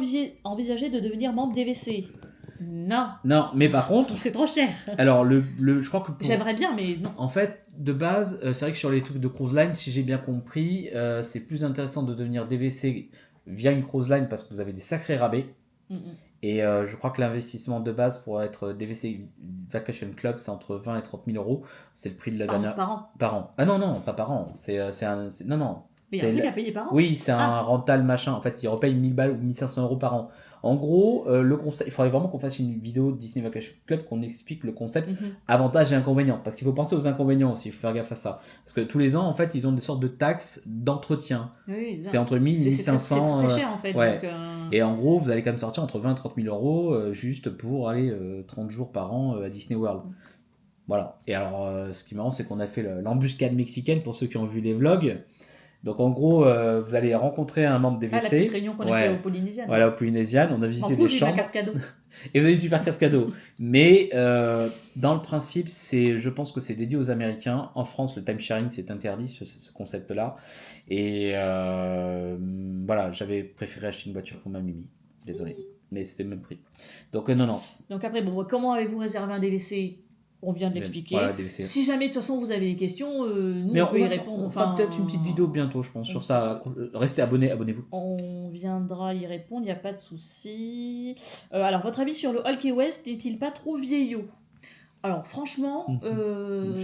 envisagé de devenir membre DVC? Non. Non, mais par contre, c'est trop cher. Alors je crois que j'aimerais bien, mais non. En fait, de base, c'est vrai que sur les trucs de cruise line, si j'ai bien compris, c'est plus intéressant de devenir DVC via une cruise line parce que vous avez des sacrés rabais. Et je crois que l'investissement de base pour être DVC Vacation Club, c'est entre 20 et 30 000 €. C'est le prix de la dernière. Par an. Ah non, pas par an. Non. Mais il y a un truc à payer par an. Oui, c'est un rental machin. En fait, il repaye 1000 balles ou 1500 € par an. En gros, le concept, il faudrait vraiment qu'on fasse une vidéo Disney Vacation Club, qu'on explique le concept, avantages et inconvénients. Parce qu'il faut penser aux inconvénients aussi, il faut faire gaffe à ça. Parce que tous les ans, en fait, ils ont des sortes de taxes d'entretien. Oui, c'est entre 1000 et 1500. C'est très cher en fait. Ouais. Donc, Et en gros, vous allez quand même sortir entre 20 et 30 000 € juste pour aller 30 jours par an à Disney World. Voilà. Et alors, ce qui est marrant, c'est qu'on a fait l'embuscade mexicaine pour ceux qui ont vu les vlogs. Donc en gros, vous allez rencontrer un membre DVC. La petite réunion qu'on a fait au Polynésien. Voilà, au Polynésien, on a visité des chambres. Carte cadeau. Et vous avez une super carte cadeau. Mais dans le principe, je pense que c'est dédié aux Américains. En France, le timesharing, c'est interdit, ce concept-là. Et voilà, j'avais préféré acheter une voiture pour ma Mimi. Désolé, mais c'était le même prix. Donc non. Donc après, comment avez-vous réservé un DVC ? On vient de l'expliquer. Voilà, si jamais de toute façon vous avez des questions, nous on peut y répondre. On fera peut-être une petite vidéo bientôt, je pense, sur ça. Restez abonnés, abonnez-vous. On viendra y répondre, il n'y a pas de souci. Alors, votre avis sur le Hall Key West n'est-il pas trop vieillot ? Alors, franchement,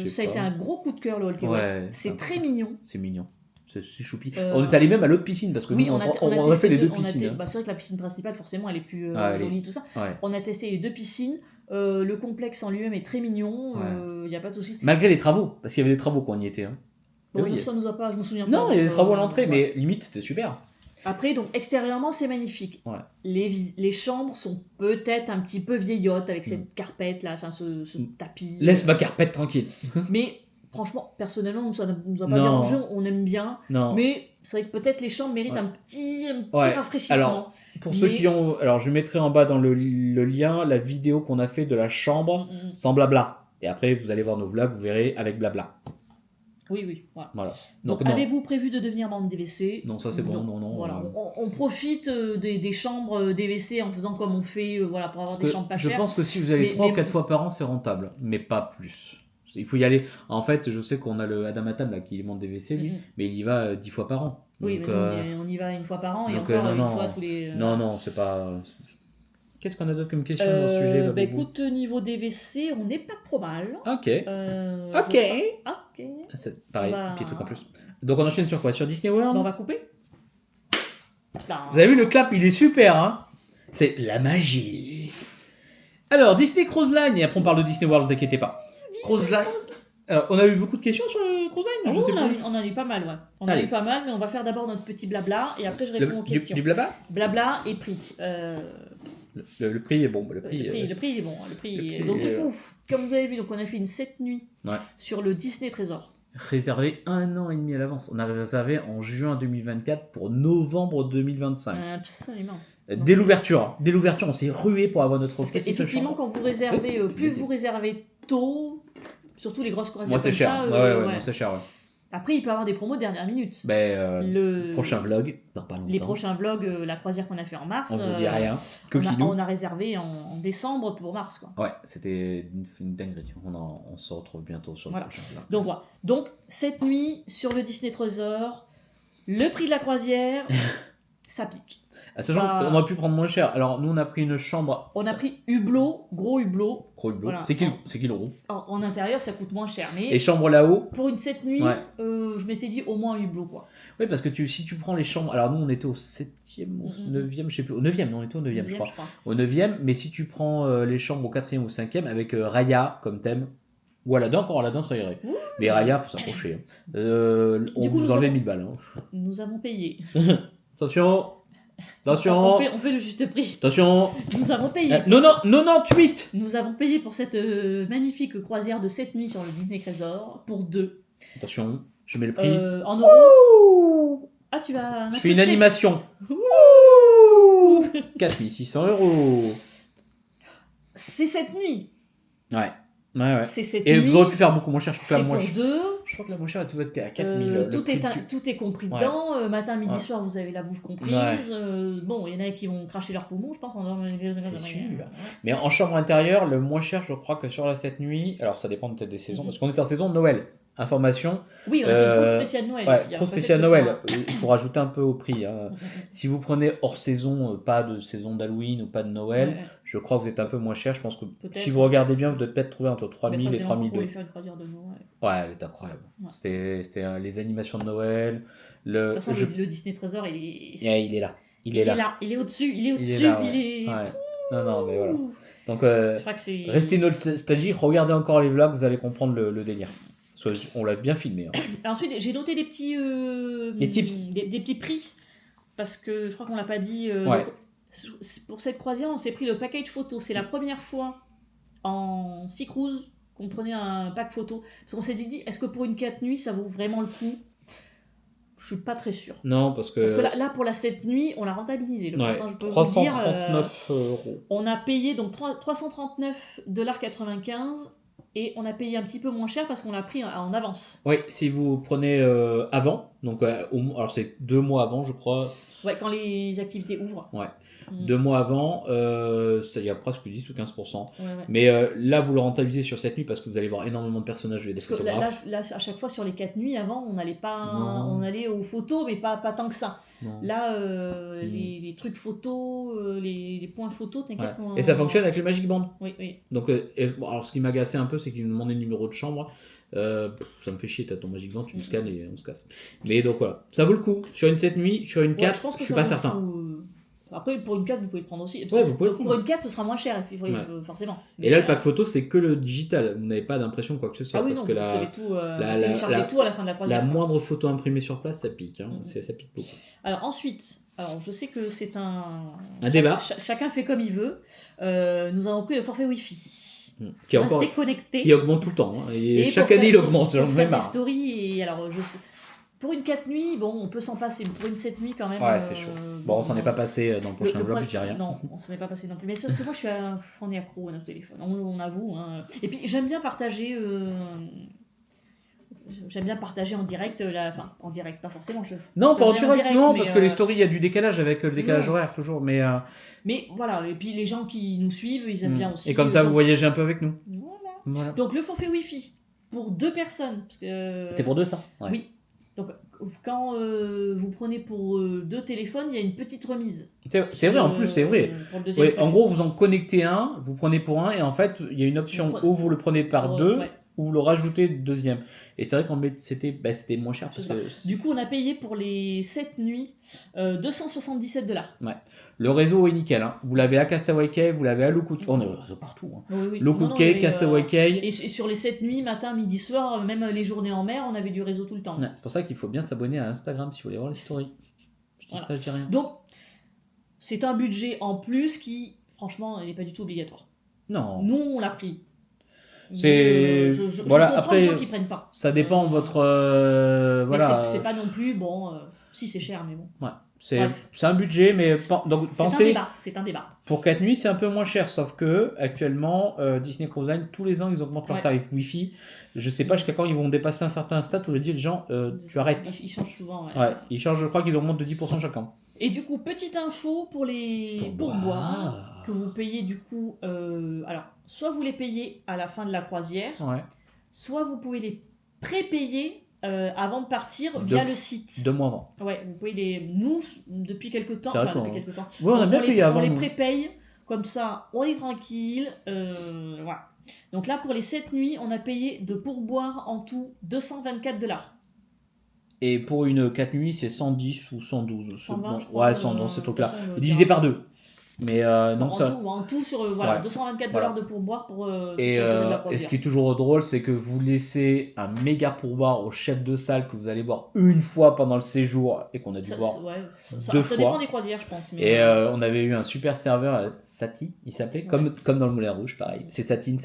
ça a été un gros coup de cœur, le Hall Key West. C'est très mignon. C'est mignon. C'est choupi. On est allé même à l'autre piscine parce que oui, nous, on a fait les deux piscines. C'est vrai que la piscine principale, forcément, elle est plus jolie, tout ça. Ouais. On a testé les deux piscines. Le complexe en lui-même est très mignon. Il n'y a pas de souci. Malgré les travaux, parce qu'il y avait des travaux quand on y était. Hein. Oui, ça nous a pas, je me souviens pas. Non, il y a des travaux à l'entrée, mais limite, c'était super. Après, donc extérieurement, c'est magnifique. Les chambres sont peut-être un petit peu vieillottes avec cette carpette là, ce tapis. Laisse ma carpette tranquille. Mais franchement, personnellement, ça ne nous a pas dérangé, on aime bien. Non. Mais c'est vrai que peut-être les chambres méritent un petit rafraîchissement. Alors, pour ceux qui ont... Alors, je mettrai en bas dans le lien la vidéo qu'on a fait de la chambre sans blabla. Et après, vous allez voir nos vlogs, vous verrez avec blabla. Oui. Voilà. Donc avez-vous prévu de devenir membre DVC ? Non, ça c'est bon. Non. Voilà. On profite des chambres DVC en faisant comme on fait pour avoir des chambres pas chères. Je pense que si vous allez 3 ou 4 fois par an, c'est rentable. Mais pas plus. Il faut y aller. En fait, je sais qu'on a le Adam Atam là, qui monte des WC, lui, Mhm. mais il y va 10 fois par an. Oui, Donc, mais on y va une fois par an et donc, encore non, une fois tous les. non, c'est pas. Qu'est-ce qu'on a d'autre comme question dans ce sujet, Babou? Écoute, niveau DVC, on n'est pas trop mal. Ok. Ok. Ok. C'est pareil, Bah- petit truc en plus. Donc on enchaîne sur quoi? Sur Disney World? Bon, on va couper. Vous avez vu le clap, il est super, hein? C'est la magie. Alors, Disney Cruise Line, et après on parle de Disney World, vous inquiétez pas. Cruise Line. Alors, on a eu beaucoup de questions sur le Cruise Line, je sais plus. On en a eu pas mal, ouais. On en a Allez. eu pas mal, mais on va faire d'abord notre petit blabla et après je réponds aux questions. Du blabla? Blabla et prix. Le prix est bon. Le prix, Le prix, il est bon. Le prix, le prix donc, du est- coup, comme vous avez vu, donc, on a fait une 7 nuits Ouais. sur le Disney Trésor. Réservé 1 an et demi à l'avance. On a réservé en juin 2024 pour novembre 2025. Absolument. Dès l'ouverture, on s'est rué pour avoir notre Parce petite qu'effectivement, chambre. quand vous réservez, plus vous réservez tôt, surtout les grosses croisières Moi c'est comme cher. ça, Ouais, ouais. moi c'est cher. Ouais. Après, il peut y avoir des promos de dernière minute. Le prochain vlog, dans pas longtemps. Les prochains vlogs, la croisière qu'on a fait en mars, On vous dit rien. on a réservé en décembre pour mars, quoi. Ouais, c'était une dinguerie. On se retrouve bientôt sur le prochain vlog. Donc voilà. Donc cette nuit sur le Disney Trésor, le prix de la croisière, ça pique. Sachant qu'on aurait pu prendre moins cher. Alors nous on a pris une chambre. On a pris hublot, gros hublot. Voilà. C'est qui le gros? En intérieur ça coûte moins cher, mais. Et chambre là-haut. Pour une 7 nuits, je m'étais dit au moins un hublot, quoi. Oui, parce que si tu prends les chambres. Alors nous on était au 7e ou 9e, je sais plus. Au 9e, on était au 9e, je crois. Au 9e, mais si tu prends les chambres au 4e ou 5e avec Raya comme thème. Ou Aladdin, encore Aladdin ça irait. Ouh. Mais Raya, faut s'approcher. On vous enlève 1000 balles. Hein. Nous avons payé. Attention. On fait le juste prix. Attention. Nous avons payé. 98. Nous avons payé pour cette magnifique croisière de 7 nuits sur le Disney Trésor pour 2. Attention, je mets le prix. En euros. Ah, tu vas. Je fais une animation. 4600 €. C'est 7 nuits. Ouais. C'est 7 Et nuits. vous auriez pu faire beaucoup moins cher. Je C'est pour 2. Je crois que la moins chère, elle doit être à 4000. Tout est compris dedans. Matin, midi, soir, vous avez la bouffe comprise. Ouais. Bon, il y en a qui vont cracher leurs poumons, je pense. C'est sûr. Mais en chambre intérieure, le moins cher, je crois que sur la 7 nuits. Alors ça dépend peut-être des saisons. Parce qu'on est en saison de Noël. Information. Oui, on a fait une grosse spéciale Noël aussi. Grosse spéciale Noël. Il faut rajouter un peu au prix. Hein. Si vous prenez hors saison, pas de saison d'Halloween ou pas de Noël, je crois que vous êtes un peu moins cher. Je pense que si vous regardez bien, vous devez peut-être trouver entre 3000 et 3002. Faire une croisière de Noël. Ouais, elle est incroyable. Ouais. C'était les animations de Noël. De toute façon, le Disney Trésor, il est. Yeah, il est là. Il est là. Il est au-dessus. Il est au-dessus. Ouais. Non, mais voilà. Donc, je crois que c'est. restez nostalgique. Regardez encore les vlogs, vous allez comprendre le délire. On l'a bien filmé. Hein. Ensuite, j'ai noté des petits. Des tips. Des petits prix. Parce que je crois qu'on l'a pas dit. Ouais. Donc, pour cette croisière, on s'est pris le package photo. C'est la première fois en Sea Cruise qu'on prenait un pack photo. Parce qu'on s'est dit, est-ce que pour une 4 nuits, ça vaut vraiment le coup? Je suis pas très sûre. Non, parce que là, pour la 7 nuits, on l'a rentabilisé. Le je peux 339 €. On a payé donc 339,95 $. Et on a payé un petit peu moins cher parce qu'on l'a pris en avance. Oui, si vous prenez avant, donc alors c'est 2 mois avant, je crois. Ouais, quand les activités ouvrent. Ouais. 2 mois avant, il y a presque 10 ou 15%. Ouais. Mais là, vous le rentabilisez sur cette nuit parce que vous allez voir énormément de personnages et des photographes. Là, à chaque fois, sur les 4 nuits, avant, on allait aux photos, mais pas tant que ça. Non. Là, les trucs photos, les points photos, t'inquiète. Et ça fonctionne avec le Magic Band. Oui. Donc, alors, ce qui m'a agacé un peu, c'est qu'il me demandait le numéro de chambre. Ça me fait chier, t'as ton Magic Band, tu me scannes et on se casse. Mais donc voilà, ça vaut le coup. Sur une 7 nuits, sur une 4, je suis pas certain. Après, pour une 4, vous pouvez le prendre aussi. Pour une 4, ce sera moins cher, forcément. Et là, le pack photo, c'est que le digital. Vous n'avez pas d'impression quoi que ce soit. Vous savez tout, télécharger tout à la fin de la croisière. La moindre photo imprimée sur place, ça pique. Hein. Ça pique beaucoup. Alors ensuite, je sais que c'est un débat. Chacun fait comme il veut. Nous avons pris le forfait Wi-Fi. Qui augmente tout le temps. Hein. Et chaque année, il augmente. J'en ai marre. Story, et alors, pour une 4 nuits, bon, on peut s'en passer. Pour une 7 nuits, quand même. Ouais, c'est chaud. Bon, on s'en est pas passé dans le prochain vlog, je dis rien. Non, on s'en est pas passé non plus. Mais c'est parce que moi, on est accro à notre téléphone. On avoue. Hein. Et puis, j'aime bien partager. En direct, en direct, pas forcément. Non, pas en direct, non, parce que les stories, il y a du décalage avec le décalage horaire, toujours. Mais voilà, et puis les gens qui nous suivent, ils aiment bien aussi. Et comme ça, vous voyagez un peu avec nous. Voilà. Donc, le forfait Wi-Fi. pour 2 personnes. Parce que, C'est pour 2 ça? Ouais. Oui. Donc, quand vous prenez pour 2 téléphones, il y a une petite remise. C'est vrai, en plus, c'est vrai. Pour le deuxième Ouais, en gros, vous en connectez un, vous prenez pour un, et en fait, il y a une option où vous le prenez par 2, ouais. ou vous le rajoutez deuxième. Et c'est vrai qu'en fait, c'était moins cher. Parce que... Du coup, on a payé pour les 7 nuits $277. Ouais. Le réseau est nickel. Hein. Vous l'avez à Castaway Cay, vous l'avez à Lookoot Cay. On a le réseau partout. Hein. Oui. Lookoot Cay, Castaway Cay. Et sur les 7 nuits, matin, midi, soir, même les journées en mer, on avait du réseau tout le temps. Ouais, c'est pour ça qu'il faut bien s'abonner à Instagram si vous voulez voir les stories. Voilà. Ça, je dis rien. Donc, c'est un budget en plus qui, franchement, n'est pas du tout obligatoire. Non. Nous, on l'a pris. C'est je voilà, comprends après les gens qui prennent pas. Ça dépend de votre voilà. C'est pas non plus bon. Si c'est cher, mais bon. Ouais. C'est un budget, mais donc pensez. C'est un débat. Pour 4 nuits, c'est un peu moins cher, sauf que actuellement, Disney Cruise Line, tous les ans, ils augmentent leur tarif Wi-Fi. Je sais pas jusqu'à quand ils vont dépasser un certain stade où je dis les gens, tu arrêtes. Ils changent souvent. Ouais, ils changent, je crois qu'ils augmentent de 10% chacun. Et du coup, petite info pour les pourboires que vous payez du coup. Alors, soit vous les payez à la fin de la croisière, soit vous pouvez les prépayer avant de partir via le site. 2 mois avant. Ouais, vous pouvez les. Nous, depuis quelques temps. Ouais, on a bien payé avant. On les prépaye, comme ça, on est tranquille. Voilà. Donc là, pour les 7 nuits, on a payé de pourboire en tout $224. Et pour une 4 nuits, c'est 110 ou 112. 120, ouais, 100 c'est truc là. Divisé par 2. Mais non, en tout sur $224 de pourboire pour et ce qui est toujours drôle, c'est que vous laissez un méga pourboire au chef de salle que vous allez voir une fois pendant le séjour et qu'on a dû voir 2 fois. Ça dépend des croisières, je pense. Mais et on avait eu un super serveur, Sati, il s'appelait, comme dans le Moulin Rouge, pareil. C'est Sati.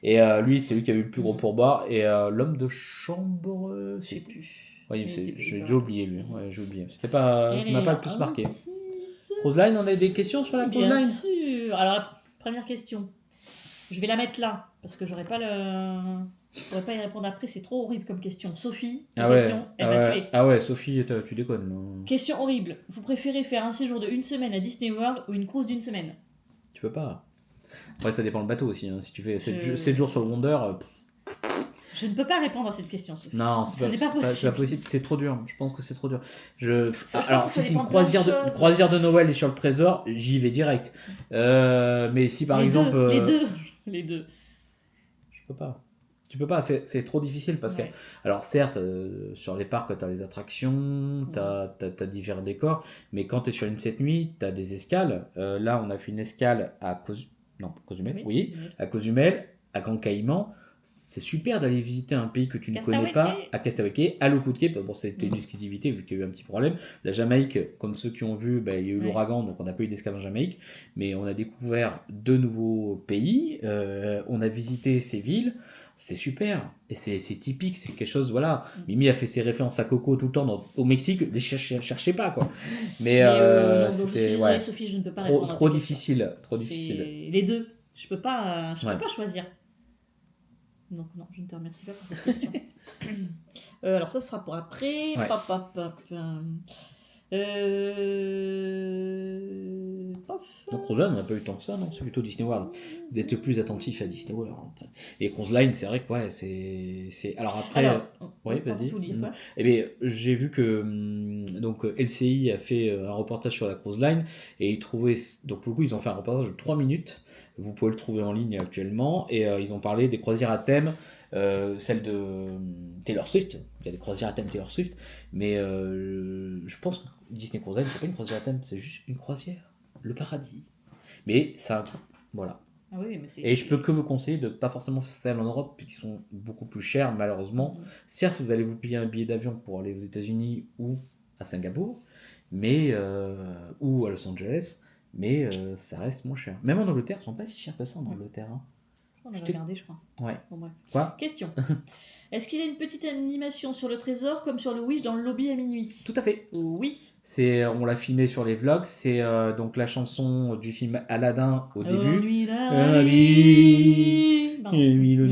Et lui, c'est lui qui a eu le plus gros pourboire. Et l'homme de chambre, je sais plus. Oui, j'ai déjà oublié lui. Ouais, j'ai oublié. Ça m'a pas le plus marqué. Cruise Line, on a des questions sur la Cruise Line ? Bien sûr. Alors, la première question. Je vais la mettre là, parce que j'aurais pas y répondre après, c'est trop horrible comme question. Sophie, question, elle m'a tué. Ah ouais, Sophie, tu déconnes. Là. Question horrible. Vous préférez faire un séjour de 1 semaine à Disney World ou une cruise d'1 semaine ? Tu peux pas. Après, ça dépend le bateau aussi. Hein. Si tu fais 7 jours sur le Wonder... Je ne peux pas répondre à cette question. Sophie. Non, ce n'est pas possible. C'est pas possible. C'est trop dur. Je pense que c'est trop dur. Alors, si c'est une croisière de Noël et sur le Trésor, j'y vais direct. Mais si par exemple... Les deux. Je peux pas. Tu peux pas. C'est trop difficile parce que... Alors certes, sur les parcs, tu as les attractions, tu as divers décors, mais quand tu es sur une 7 nuits, tu as des escales. Là, on a fait une escale à Cozumel, à Cozumel, à Grand Caïman. C'est super d'aller visiter un pays que tu ne connais pas, à Castaway Cay, à Lookoot Cay. Bon, c'était une exclusivité vu qu'il y a eu un petit problème. La Jamaïque, comme ceux qui ont vu, il y a eu l'ouragan, donc on n'a pas eu d'escale en Jamaïque. Mais on a découvert 2 nouveaux pays. On a visité ces villes. C'est super. Et c'est typique, c'est quelque chose, voilà. Mimi a fait ses références à Coco tout le temps au Mexique. Les cherchez pas, quoi. Mais c'était Sophie, je ne peux pas trop difficile. Trop difficile. Les deux. Je peux pas choisir. Donc non, je ne te remercie pas pour cette question. Alors ça sera pour après. Donc Cruise Line, on n'a pas eu tant que ça, non ? C'est plutôt Disney World. Vous êtes plus attentifs à Disney World. Et Cruise Line, c'est vrai que c'est... Alors après... oui, vas-y. Eh bien, j'ai vu que donc LCI a fait un reportage sur la Cruise Line et ils trouvaient... Donc pour le coup, ils ont fait un reportage de 3 minutes. Vous pouvez le trouver en ligne actuellement. Et ils ont parlé des croisières à thème, celle de Taylor Swift. Il y a des croisières à thème Taylor Swift. Mais je pense que Disney Cruise Line, c'est pas une croisière à thème, c'est juste une croisière. Le paradis. Mais ça, voilà. Ah oui, et je peux que vous conseiller de pas forcément faire celles en Europe, qui sont beaucoup plus chères, malheureusement. Certes, vous allez vous payer un billet d'avion pour aller aux États-Unis ou à Singapour, mais ou à Los Angeles. Mais ça reste moins cher. Même en Angleterre, ils sont pas si chers que ça en Angleterre. Hein. On a regardé, je crois. Ouais. Bon, bref. Quoi ? Question. Est-ce qu'il y a une petite animation sur le trésor comme sur le Wish dans le lobby à minuit ? Tout à fait. Oui. On l'a filmé sur les vlogs. C'est donc la chanson du film Aladdin au début.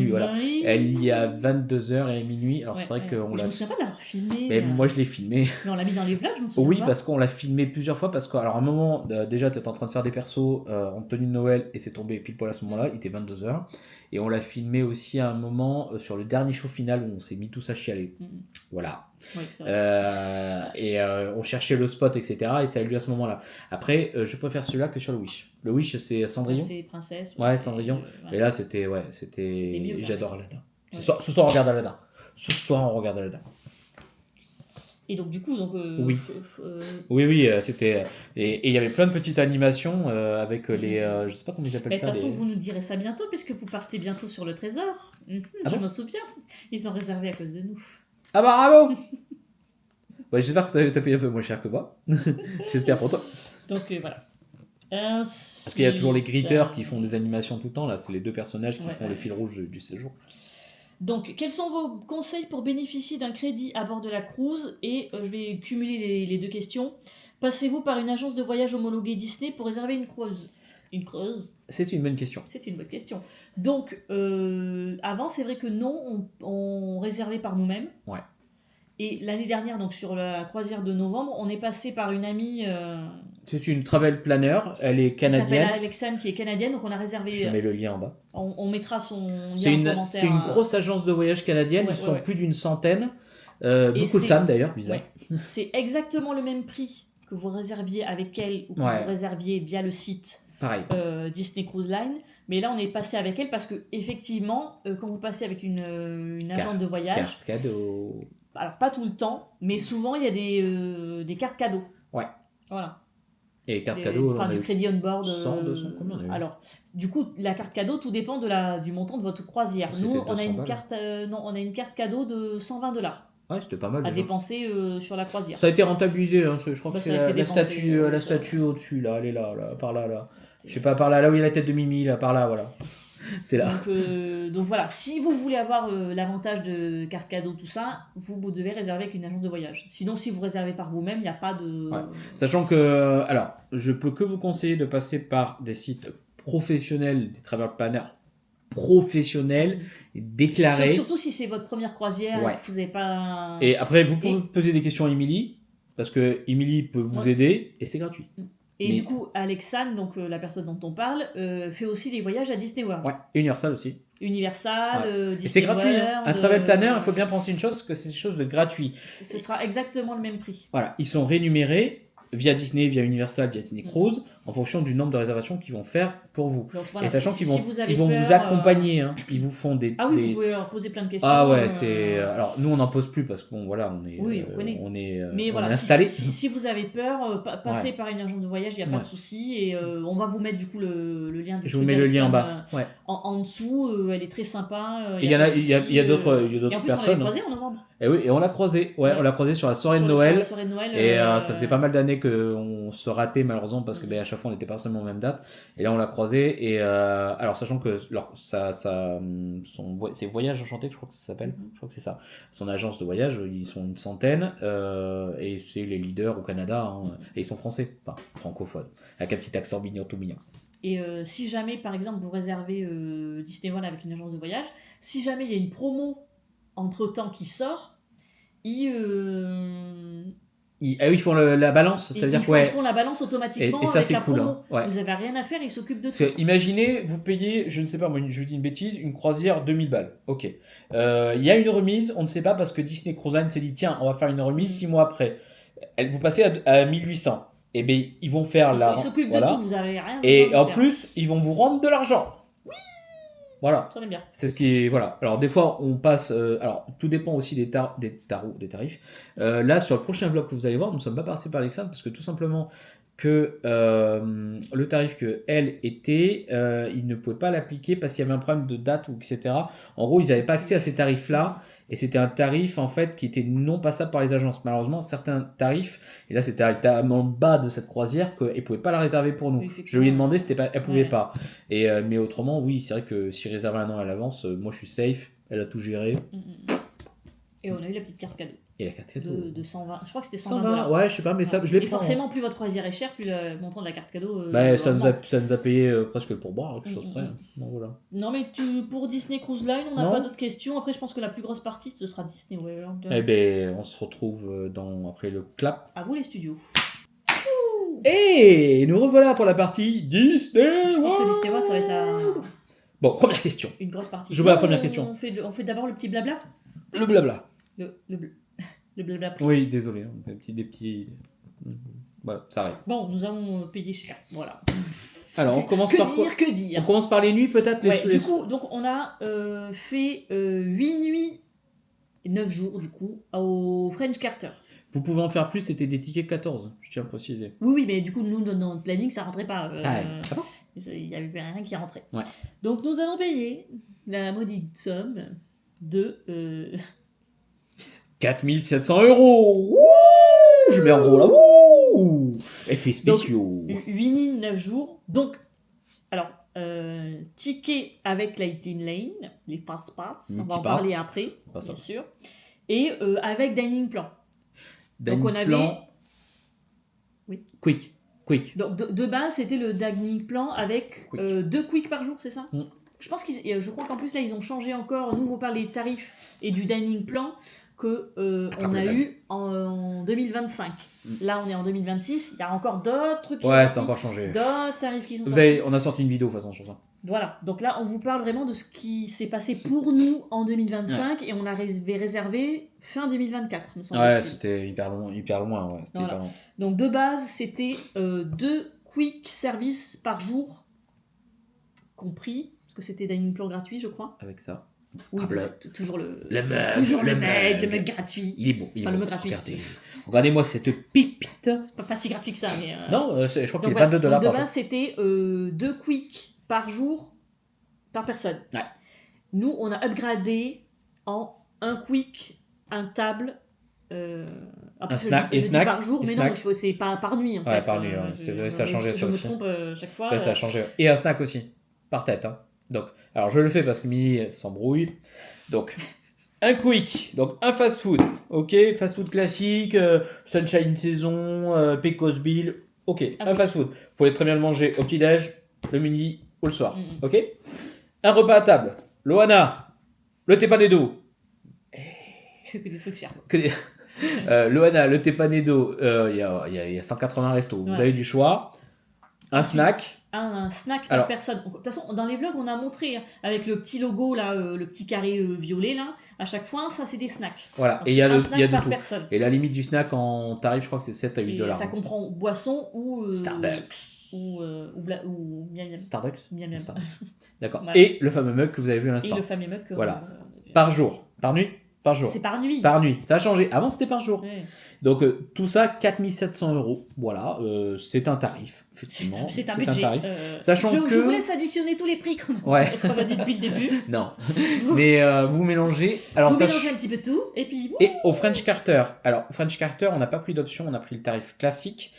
Voilà. Elle y a 22h et minuit. Alors c'est vrai qu'on l'a. Je me souviens pas d'avoir filmé. Mais moi je l'ai filmé. Mais on l'a mis dans les vlogs, je me souviens. Oui, parce qu'on l'a filmé plusieurs fois. Parce qu'à un moment, déjà tu étais en train de faire des persos en tenue de Noël et c'est tombé pile poil à ce moment-là. Il était 22h. Et on l'a filmé aussi à un moment sur le dernier show final où on s'est mis tous à chialer. Voilà. Oui, c'est vrai. Et on cherchait le spot, etc. Et ça a eu lieu à ce moment-là. Après, je préfère celui-là que sur le Wish. Le Wish, c'est Cendrillon. C'est Princesse. Ouais, Cendrillon. Et là, c'était mieux. J'adore Aladdin. Ce soir, on regarde Aladdin. Ce soir, on regarde Aladdin. Et donc du coup, oui, c'était et il y avait plein de petites animations avec les je sais pas comment ils appellent ça. De toute façon, vous nous direz ça bientôt puisque vous partez bientôt sur le trésor. Je me souviens, ils ont réservé à cause de nous. Ah bah bravo. Ouais, j'espère que tu as payé un peu moins cher que moi. J'espère pour toi. Donc voilà. Parce qu'il y a toujours les gritters qui font des animations tout le temps là. C'est les deux personnages qui font le fil rouge du séjour. Donc, quels sont vos conseils pour bénéficier d'un crédit à bord de la cruise? Et je vais cumuler les deux questions. Passez-vous par une agence de voyage homologuée Disney pour réserver une cruise? Une cruise? C'est une bonne question. C'est une bonne question. Donc, avant, c'est vrai que non, on réservait par nous-mêmes. Ouais. Et l'année dernière, donc sur la croisière de novembre, on est passé par une amie. C'est une travel planner, elle est canadienne. Qui s'appelle Alexandre, qui est canadienne, donc on a réservé. Je mets le lien en bas. On mettra son lien en commentaire. C'est une grosse agence de voyage canadienne, ils sont plus d'une centaine. Beaucoup de femmes d'ailleurs, bizarre. Ouais. C'est exactement le même prix que vous réserviez avec elle ou que vous réserviez via le site Disney Cruise Line. Mais là, on est passé avec elle parce que effectivement, quand vous passez avec une agence de voyage. Carte cadeau. Alors, pas tout le temps, mais souvent, il y a des cartes cadeaux. Ouais. Voilà. Et les cartes cadeaux, du crédit on-board. 100, 200, combien on a eu ? Alors, du coup, la carte cadeau, tout dépend du montant de votre croisière. Nous, on a une carte cadeau de $120. Ouais, c'était pas mal. À dépenser sur la croisière. Ça a été rentabilisé, hein, je crois que c'est la statue au-dessus, là, elle est là, par là. Je sais pas, par là où il y a la tête de Mimi, là, par là, voilà. C'est là. Donc voilà, si vous voulez avoir l'avantage de carte cadeau, tout ça, vous devez réserver avec une agence de voyage. Sinon, si vous réservez par vous-même, il n'y a pas de... Ouais. Sachant que, alors, je peux que vous conseiller de passer par des sites professionnels, des travel planners professionnels, déclarés. Surtout si c'est votre première croisière et que vous n'avez pas... Et après, vous pouvez poser des questions à Émilie, parce que Émilie peut vous aider, et c'est gratuit. Et du coup, Alexandre, donc la personne dont on parle, fait aussi des voyages à Disney World. Ouais, Universal aussi. Universal, Disney et c'est gratuit. World, Un travel planner, il faut bien penser une chose, que c'est quelque chose de gratuit. Ce sera exactement le même prix. Voilà, ils sont rémunérés via Disney, via Universal, via Disney Cruise, en fonction du nombre de réservations qu'ils vont faire pour vous. Donc, voilà, et sachant qu'ils vont, vous, ils vont vous accompagner, hein. Ils vous font des... Ah oui, vous pouvez leur poser plein de questions. Ah ouais, c'est... Alors, nous, on n'en pose plus parce qu'on voilà, on est, Mais voilà, installé. Si vous avez peur, passez par une agence de voyage, il n'y a pas de souci. Et on va vous mettre du coup le lien du Je vous mets le lien en bas. En dessous, elle est très sympa. Il y a d'autres personnes. Et en plus, on l'a croisée en novembre. Et oui, et on l'a croisé. Ouais, on l'a croisé sur la soirée de Noël. Et ça faisait pas mal d'années qu'on se ratait malheureusement parce que à chaque fois on n'était pas seulement aux mêmes dates. Et là on l'a croisé. Et alors sachant que c'est Voyage Enchanté, je crois que ça s'appelle. Je crois que c'est ça. Son agence de voyage, ils sont une centaine. Et c'est les leaders au Canada. Hein, et ils sont français, enfin francophones. Avec un petit accent mignon tout mignon. Et si jamais par exemple vous réservez Disney World avec une agence de voyage, si jamais il y a une promo entre-temps qui sort, ils font la balance, ça veut dire ils font la balance automatiquement et ça, avec c'est la cool, promo. hein. Vous n'avez rien à faire, ils s'occupent de tout. Imaginez, vous payez, je ne sais pas, moi je vous dis une bêtise, une croisière 2000 balles. Ok. Il y a une remise, on ne sait pas parce que Disney Cruise Line s'est dit tiens, on va faire une remise 6 mois après. Vous passez à 1800. Et bien, ils vont faire Ils s'occupent de tout, vous n'avez rien. Et en plus, ils vont vous rendre de l'argent. Voilà. Ça bien. C'est ce qui est voilà. Alors des fois on passe. Alors tout dépend aussi des tarifs. Là sur le prochain vlog que vous allez voir, nous ne sommes pas passés par Alexandre parce que tout simplement que le tarif que elle était, ils ne pouvaient pas l'appliquer parce qu'il y avait un problème de date ou etc. En gros ils n'avaient pas accès à ces tarifs là. Et c'était un tarif en fait qui était non passable par les agences. Malheureusement, certains tarifs, et là c'était tellement bas de cette croisière qu'elle ne pouvait pas la réserver pour nous. Je lui ai demandé, elle ne pouvait pas. Et, mais autrement, oui, c'est vrai que si réservé un an à l'avance, moi je suis safe, elle a tout géré. Et on a eu la petite carte cadeau. Et la carte cadeau de 120, je crois que c'était 120 $. Ouais, je sais pas, mais ça, je l'ai pris. Et forcément, plus votre croisière est chère, plus le montant de la carte cadeau. Ça nous a payé presque pour boire, quelque chose près. Donc, voilà. Non, mais pour Disney Cruise Line, on n'a pas d'autres questions. Après, je pense que la plus grosse partie, ce sera Disney World. Eh ben, on se retrouve après le clap. À vous les studios. Et nous revoilà pour la partie Disney World. Je pense que Disney World, ça va être Bon, première question. Une grosse partie. Je vois la première question. On fait d'abord le petit blabla. Le blabla. Le blabla. Oui, désolé. Des petits... Voilà, ça arrive. Bon, nous avons payé cher. Voilà. Alors, on commence par quoi ? Que dire On commence par les nuits, peut-être Du coup, donc on a fait 8 nuits et 9 jours, du coup, au French Carter. Vous pouvez en faire plus, c'était des tickets 14, je tiens à préciser. Oui, mais du coup, nous, dans notre planning, ça rentrait pas. Bon il n'y avait rien qui rentrait. Ouais. Donc, nous allons payer la maudite somme de... 4 700 €. Wouh, je mets en gros là. Wouh, effets spéciaux. Donc, 8 nuits, 9 jours. Donc, alors, ticket avec Lightning Lane, les passe-passe, on va en parler après, bien sûr. Et avec Dining Plan. Donc, on avait... Oui. Quick. Donc, de base, c'était le Dining Plan avec 2 quick par jour, c'est ça ? Je crois qu'en plus, là, ils ont changé encore. Nous, on parle des tarifs et du Dining Plan que on a eu en 2025. Là, on est en 2026. Il y a encore d'autres trucs. Ouais, ça a encore changé. D'autres tarifs qui sont sortis. On a sorti une vidéo de toute façon sur ça. Voilà. Donc là, on vous parle vraiment de ce qui s'est passé pour nous en 2025 et on avait réservé fin 2024, me semble-t-il. Ouais, c'était hyper loin. Ouais, c'était hyper loin. Donc de base, c'était 2 quick services par jour compris, parce que c'était Dining Plan gratuit, je crois. Avec ça. Oui, toujours le mug gratuit. Il est beau. Le mug gratuit. Regardez-moi cette pipite. Pas si gratuit que ça, mais... Non, je crois qu'il est $22 par jour. De base, c'était 2 quick par jour, par personne. Ouais. Nous, on a upgradé en 1 quick, un table... un snack et snack par jour, mais snack. Non, c'est pas par nuit en fait. Par nuit, ça a changé. Je me trompe chaque fois. Ouais, ça a changé. Et un snack aussi, par tête. Hein. Donc, alors je le fais parce que Mimi s'embrouille. Donc, un quick, donc un fast food. Ok, fast food classique, Sunshine Saison, Pecos Bill. Ok, un fast food. Vous pouvez très bien le manger au petit-déj, le midi ou le soir. Ok. Un repas à table. Loana, le Tepanedo. Que des trucs chers. Loana, le Tepanedo, il y a 180 restos. Vous avez du choix. Un snack. Un snack par personne. De toute façon, dans les vlogs, on a montré avec le petit logo, là, le petit carré violet, là, à chaque fois, ça, c'est des snacks. Voilà, donc, et il y a de tout. Personne. Et la limite du snack en tarif, je crois que c'est 7 à $8. Ça comprend boisson ou... Starbucks. Ou miam miam. Starbucks. Miam miam. D'accord. Voilà. Et le fameux mug que vous avez vu à l'instant. Et le fameux mug que... Voilà. Par jour. Par nuit. Par jour. C'est par nuit. Par nuit. Ça a changé. Avant, c'était par jour. Ouais. Donc, tout ça, 4 700 €. Voilà. C'est un tarif, effectivement. C'est un budget. Tarif. Sachant que... Je vous laisse additionner tous les prix qu'on a dit depuis le début. Non. Mais vous mélangez... Alors, vous mélangez un petit peu tout. Et puis... Et au French Carter. Alors, French Carter, on n'a pas pris d'option. On a pris le tarif classique.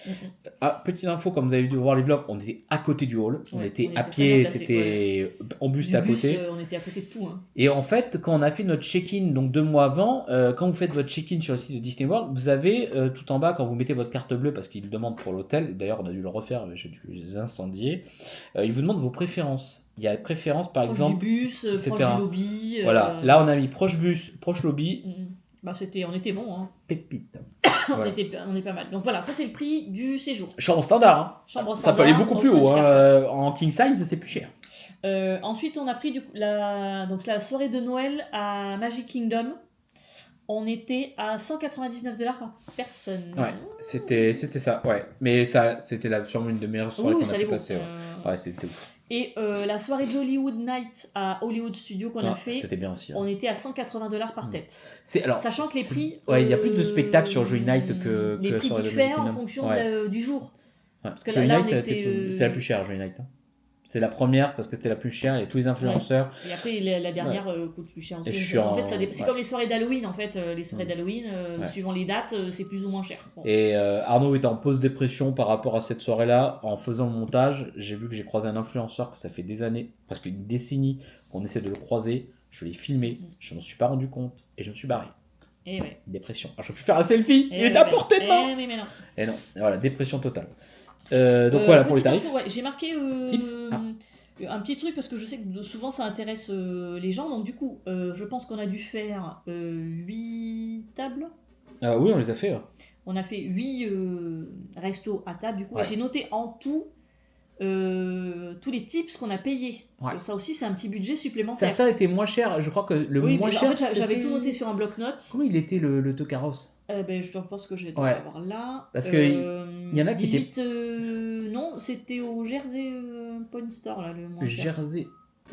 Petite info, comme vous avez dû voir les vlogs, on était à côté du hall. On était à pied. C'était en bus, à côté. On était à côté de tout. Hein. Et en fait, quand on a fait notre check-in, donc 2 mois avant, quand vous faites votre check-in sur le site de Disney World, vous avez tout en bas, quand vous mettez votre carte bleue, parce qu'il demande pour l'hôtel, d'ailleurs on a dû le refaire, j'ai dû les incendier, il vous demande vos préférences. Il y a préférences par exemple. Du bus, proche du lobby. Voilà, là on a mis proche bus, proche lobby. Bah on était bon. Hein. Pépite. On est pas mal. Donc voilà, ça c'est le prix du séjour. Chambre standard. Hein. Chambre ça peut aller beaucoup plus haut. Hein. En king size, c'est plus cher. Ensuite, on a pris la soirée de Noël à Magic Kingdom. On était à $199 par personne. Ouais, c'était ça, ouais. Mais ça, c'était sûrement une des meilleures soirées qu'on a pu passer. Ouais, c'était ouf. Et la soirée de Hollywood Night à Hollywood Studio qu'on a fait, c'était bien aussi. On était à $180 par tête. Alors, sachant que les prix... Ouais, il y a plus de spectacles sur Jolly Night que les prix diffèrent en fonction du jour. Ouais. Parce que là, c'est la plus chère, Jolly Night. C'est la première parce que c'était la plus chère et tous les influenceurs. Ouais. Et après, la dernière coûte plus cher. En fait, c'est comme les soirées d'Halloween. En fait, les soirées d'Halloween, suivant les dates, c'est plus ou moins cher. Bon. Et Arnaud était en pause dépression par rapport à cette soirée-là. En faisant le montage, j'ai vu que j'ai croisé un influenceur que ça fait des années, presque une décennie, qu'on essaie de le croiser. Je l'ai filmé, je m'en suis pas rendu compte et je me suis barré. Et ouais. Dépression. Alors, je peux faire un selfie. Il est à portée de main. Mais non. Et non. Voilà, dépression totale. Donc voilà pour les tarifs. J'ai marqué un petit truc parce que je sais que souvent ça intéresse les gens. Donc du coup, je pense qu'on a dû faire 8 tables. Oui, on les a fait. On a fait 8 restos à table. Du coup, j'ai noté en tout tous les tips qu'on a payés. Ouais. Donc ça aussi, c'est un petit budget supplémentaire. Certains étaient moins chers. Je crois que le Oui, moins mais cher. en fait, j'avais c'était- tout noté sur un bloc-notes. Comment il était le Tokaros? Je pense que je dois Ouais. l'avoir là. Parce que y en a qui 18, non, c'était au Jersey Point Store, là, le moins cher. Jersey.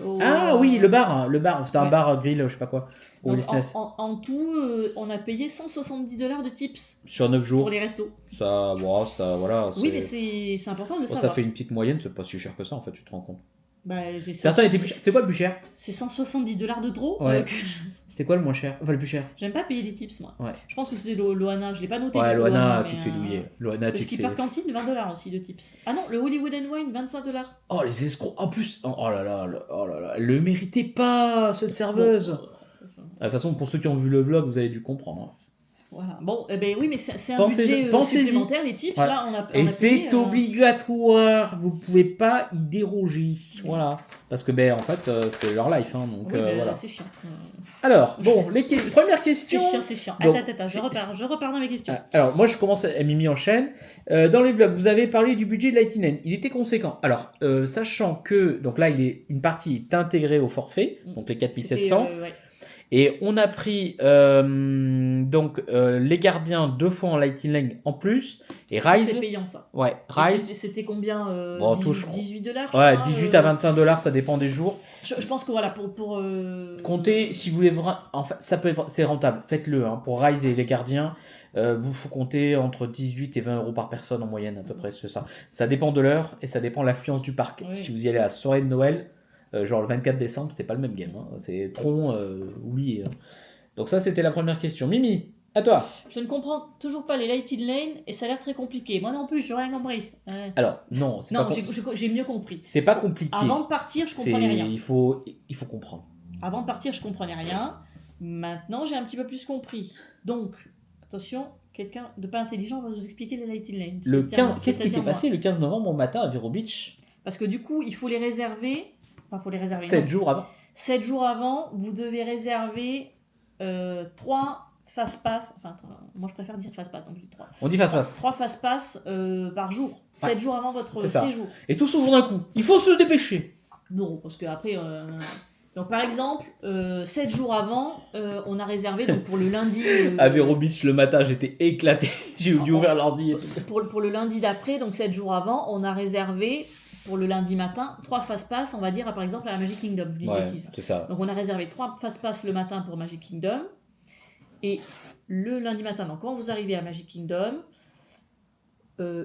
Au- Ah oui, le bar. C'était un Ouais. bar grill, je sais pas quoi. Au Donc, Wilsness. en tout, on a payé 170$ de tips Sur 9 pour jours. les restos. Ça, voilà. Oui, mais c'est important de le Bon, savoir. ça fait une petite moyenne, c'est pas si cher que ça en fait, tu te rends compte. J'ai Certains étaient plus chers. C'était quoi le plus cher? C'est 170$ de trop. Ouais. C'était quoi le moins cher? Enfin, le plus cher? J'aime pas payer des tips, moi. Ouais. Je pense que c'était Loana, je l'ai pas noté. Ouais, du coup, Loana, mais, tu te fais douiller. Loana, Le tu te skipper fais. cantine, 20$ aussi de tips. Ah non, le Hollywood and Wine, 25$. Oh, les escrocs. En plus, oh là là, elle le méritait pas, cette serveuse. Bon, De toute façon, pour ceux qui ont vu le vlog, vous avez dû comprendre. voilà. Bon, oui, mais c'est un Pensez-y- budget pensez-y. supplémentaire, les tips. Ouais. Là, on a Et payé, c'est obligatoire, vous pouvez pas y déroger. Voilà. Parce que, en fait, c'est leur life, hein, donc Oui, mais voilà. c'est chiant. Alors, bon, première C'est question. chiant, c'est chiant. Donc, Attends, je repars dans mes questions. Alors, moi, je commence à Mimi en chaîne. Dans les vlogs, vous avez parlé du budget de Lightning Lane. Il était conséquent. Alors, sachant que, donc là, une partie est intégrée au forfait, donc les 4700. C'était, ouais. Et on a pris les gardiens 2 fois en Lightning Lane en plus. Et Rise. C'est payant, ça. Ouais, Et Rise. C'était combien Bon, 18, touche. 18$, je Ouais, crois, 18 à 25$, ça dépend des jours. Je pense que voilà, pour Comptez, si vous voulez vraiment. En fait, c'est rentable. Faites-le. Hein. Pour Rise et les gardiens, vous faut compter entre 18 et 20€ par personne en moyenne, à peu près, c'est ça. Ça dépend de l'heure et ça dépend de l'affluence du parc. Oui. Si vous y allez à la soirée de Noël, genre le 24 décembre, c'est pas le même game. Hein. C'est Tron, oubliez. Hein. Donc, ça, c'était la première question. Mimi, à toi. Je ne comprends toujours pas les Lighted Lane et ça a l'air très compliqué. Moi non plus, j'ai rien compris. Alors, non, c'est Non, pas j'ai mieux compris. c'est pas compliqué. Avant de partir, je comprenais rien. Il faut comprendre. Avant de partir, je comprenais rien. Maintenant, j'ai un petit peu plus compris. Donc, attention, quelqu'un de pas intelligent va vous expliquer les Lighted Lane. Qu'est-ce qui s'est passé le 15 novembre au matin à Vero Beach? Parce que du coup, il faut les réserver. Enfin, faut les réserver. 7 jours avant. 7 jours avant, vous devez réserver 3 fast-pass. Enfin, moi je préfère dire fast-pass, donc je dis 3. On dit face-pass. 3 fast-pass par jour. 7 Ouais. jours avant votre C'est ça. séjour. Et tout s'ouvre d'un coup. Il faut se dépêcher. Non, parce que après. Donc par exemple, 7 jours avant, on a réservé donc, pour le lundi. À Vero Beach le matin, j'étais éclaté. J'ai dû ouvrir l'ordi et tout. Pour le lundi d'après, donc 7 jours avant, on a réservé pour le lundi matin 3 fast-pass, on va dire, par exemple, à la Magic Kingdom. Je dis une bêtise. C'est ça. Donc on a réservé 3 fast-pass le matin pour Magic Kingdom. Et le lundi matin, donc quand vous arrivez à Magic Kingdom,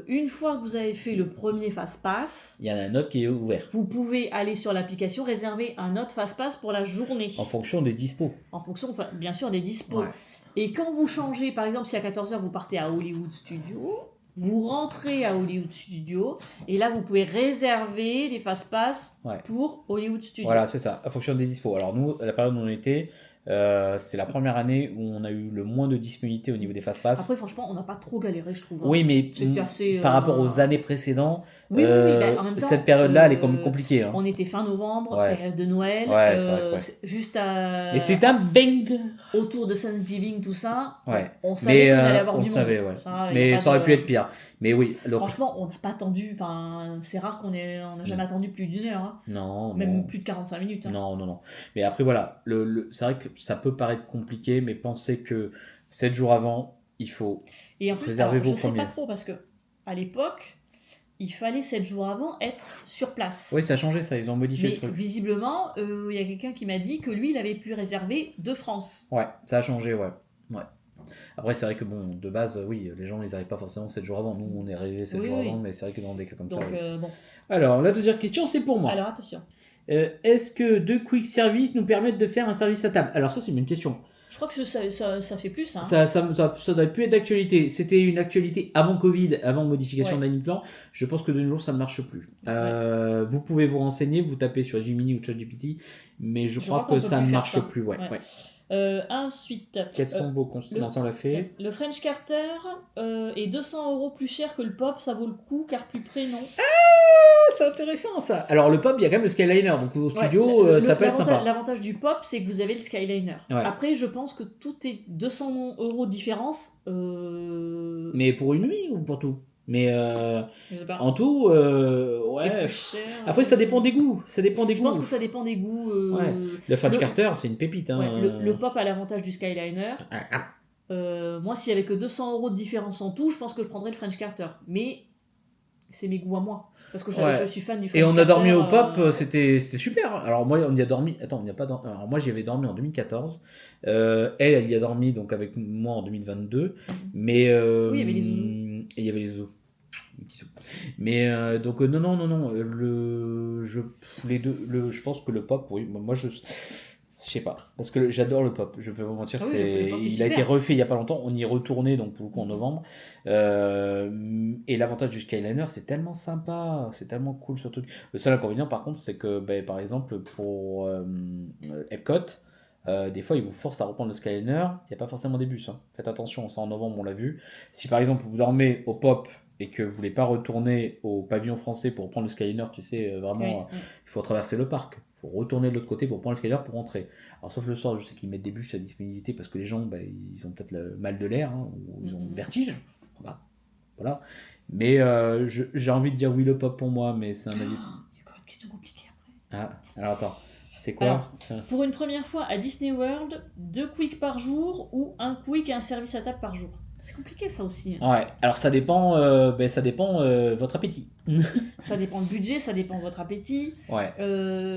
une fois que vous avez fait le premier fast-pass, Il y en a un autre qui est ouvert. vous pouvez aller sur l'application, réserver un autre fast-pass pour la journée. En fonction des dispos. En fonction, enfin, bien sûr, des dispos. Ouais. Et quand vous changez, par exemple, si à 14h vous partez à Hollywood Studio, vous rentrez à Hollywood Studio, et là vous pouvez réserver des fast-pass pour Hollywood Studio. Voilà, c'est ça, en fonction des dispos. Alors nous, à la période où on était, c'est la première année où on a eu le moins de disponibilité au niveau des fast-pass. Après, franchement, on n'a pas trop galéré, je trouve. Hein. Oui, mais C'était assez, par rapport aux années précédentes, oui, en même temps, cette période-là, elle est comme compliquée. Hein. On était fin novembre, Ouais. période de Noël, Ouais, c'est vrai, juste à... Mais c'est un banger. autour de Thanksgiving, tout ça. Ouais. On savait qu'on allait avoir on du savait, monde. ouais. Ça, y a Mais pas ça aurait de- pu être pire. Mais oui, Franchement, on n'a pas attendu. Enfin, c'est rare on n'a jamais attendu plus d'une heure. Hein. non, Même non. plus de 45 minutes. Hein. Non. Mais après, voilà, c'est vrai que ça peut paraître compliqué, mais pensez que 7 jours avant, il faut Et en plus, réserver alors, vos je sais premiers. pas trop parce que à l'époque, il fallait 7 jours avant être sur place. Oui, ça a changé, ça, ils ont modifié Mais le truc. visiblement, il y a quelqu'un qui m'a dit que lui, il avait pu réserver de France. Ouais, ça a changé, ouais. Après, c'est vrai que bon, de base, oui, les gens, ils n'arrivent pas forcément 7 jours avant. Nous, on est arrivé 7 jours avant, mais c'est vrai que dans des cas comme Donc, ça. Oui. bon. Alors, la deuxième question, c'est pour moi. Alors, attention. Est-ce que 2 quick service nous permettent de faire un service à table? Alors, ça, c'est une question. Je crois que ça fait plus. Hein. Ça doit plus être d'actualité. C'était une actualité avant Covid, avant modification Ouais. de Dining Plan. Je pense que de nos jours, ça ne marche plus. Vous pouvez vous renseigner, vous tapez sur Gemini ou ChatGPT, mais je crois qu'on que peut ça plus ne faire marche ça. plus. Ouais. Ensuite, Quels sont vos conseils? Non, ça, on l'a fait. le French Carter est 200 € plus cher que le Pop, ça vaut le coup car plus près, non? C'est intéressant ça. Alors le pub, il y a quand même le Skyliner, donc au studio, Ouais, ça peut être sympa. L'avantage du Pop, c'est que vous avez le Skyliner. Ouais. Après, je pense que tout est 200 € de différence. Mais pour une nuit ou pour tout? Mais Je sais pas. en tout, ouais. Après, ça dépend des goûts. Ça dépend des Je goûts. pense que ça dépend des goûts. Ouais. Le French Carter, c'est une pépite. Hein. Ouais, le pop a l'avantage du Skyliner. Ah. Moi, s'il y avait que 200 € de différence en tout, je pense que je prendrais le French Carter. Mais c'est mes goûts à moi. Parce que je suis fan du French Carter. Et on a dormi au pop, c'était super. Alors moi, on y a dormi. Attends, on n'y a pas dormi. Alors moi, j'y avais dormi en 2014. Elle y a dormi donc avec moi en 2022. Mais oui, il y avait les zouzous. Et il y avait les zouzous. Mais donc non. Je pense que le pop, oui. Moi, je sais pas, parce que j'adore le pop, je peux vous mentir, il a été refait il y a pas longtemps, on y est retourné donc pour le coup en novembre, et l'avantage du Skyliner c'est tellement sympa, c'est tellement cool surtout. Le seul inconvénient par contre c'est que par exemple pour Epcot, des fois ils vous forcent à reprendre le Skyliner, il n'y a pas forcément des bus, hein. Faites attention, ça en novembre on l'a vu, si par exemple vous dormez au pop et que vous voulez pas retourner au pavillon français pour prendre le Skyliner, tu sais, vraiment, il faut traverser le parc. Il faut retourner de l'autre côté pour prendre le Skyliner pour rentrer. Alors, sauf le soir, je sais qu'ils mettent des bus à disponibilité parce que les gens, ils ont peut-être le mal de l'air, hein, ou ils ont le vertige. Voilà. Mais j'ai envie de dire oui, le pop pour moi, mais c'est un avis. Il y a quand même une question compliquée après. Ah, alors attends. C'est quoi? Alors, pour une première fois à Disney World, 2 quick par jour ou un quick et un service à table par jour? C'est compliqué ça aussi. Ouais, alors ça dépend, votre appétit. Ça dépend le budget, ça dépend de votre appétit. Ouais.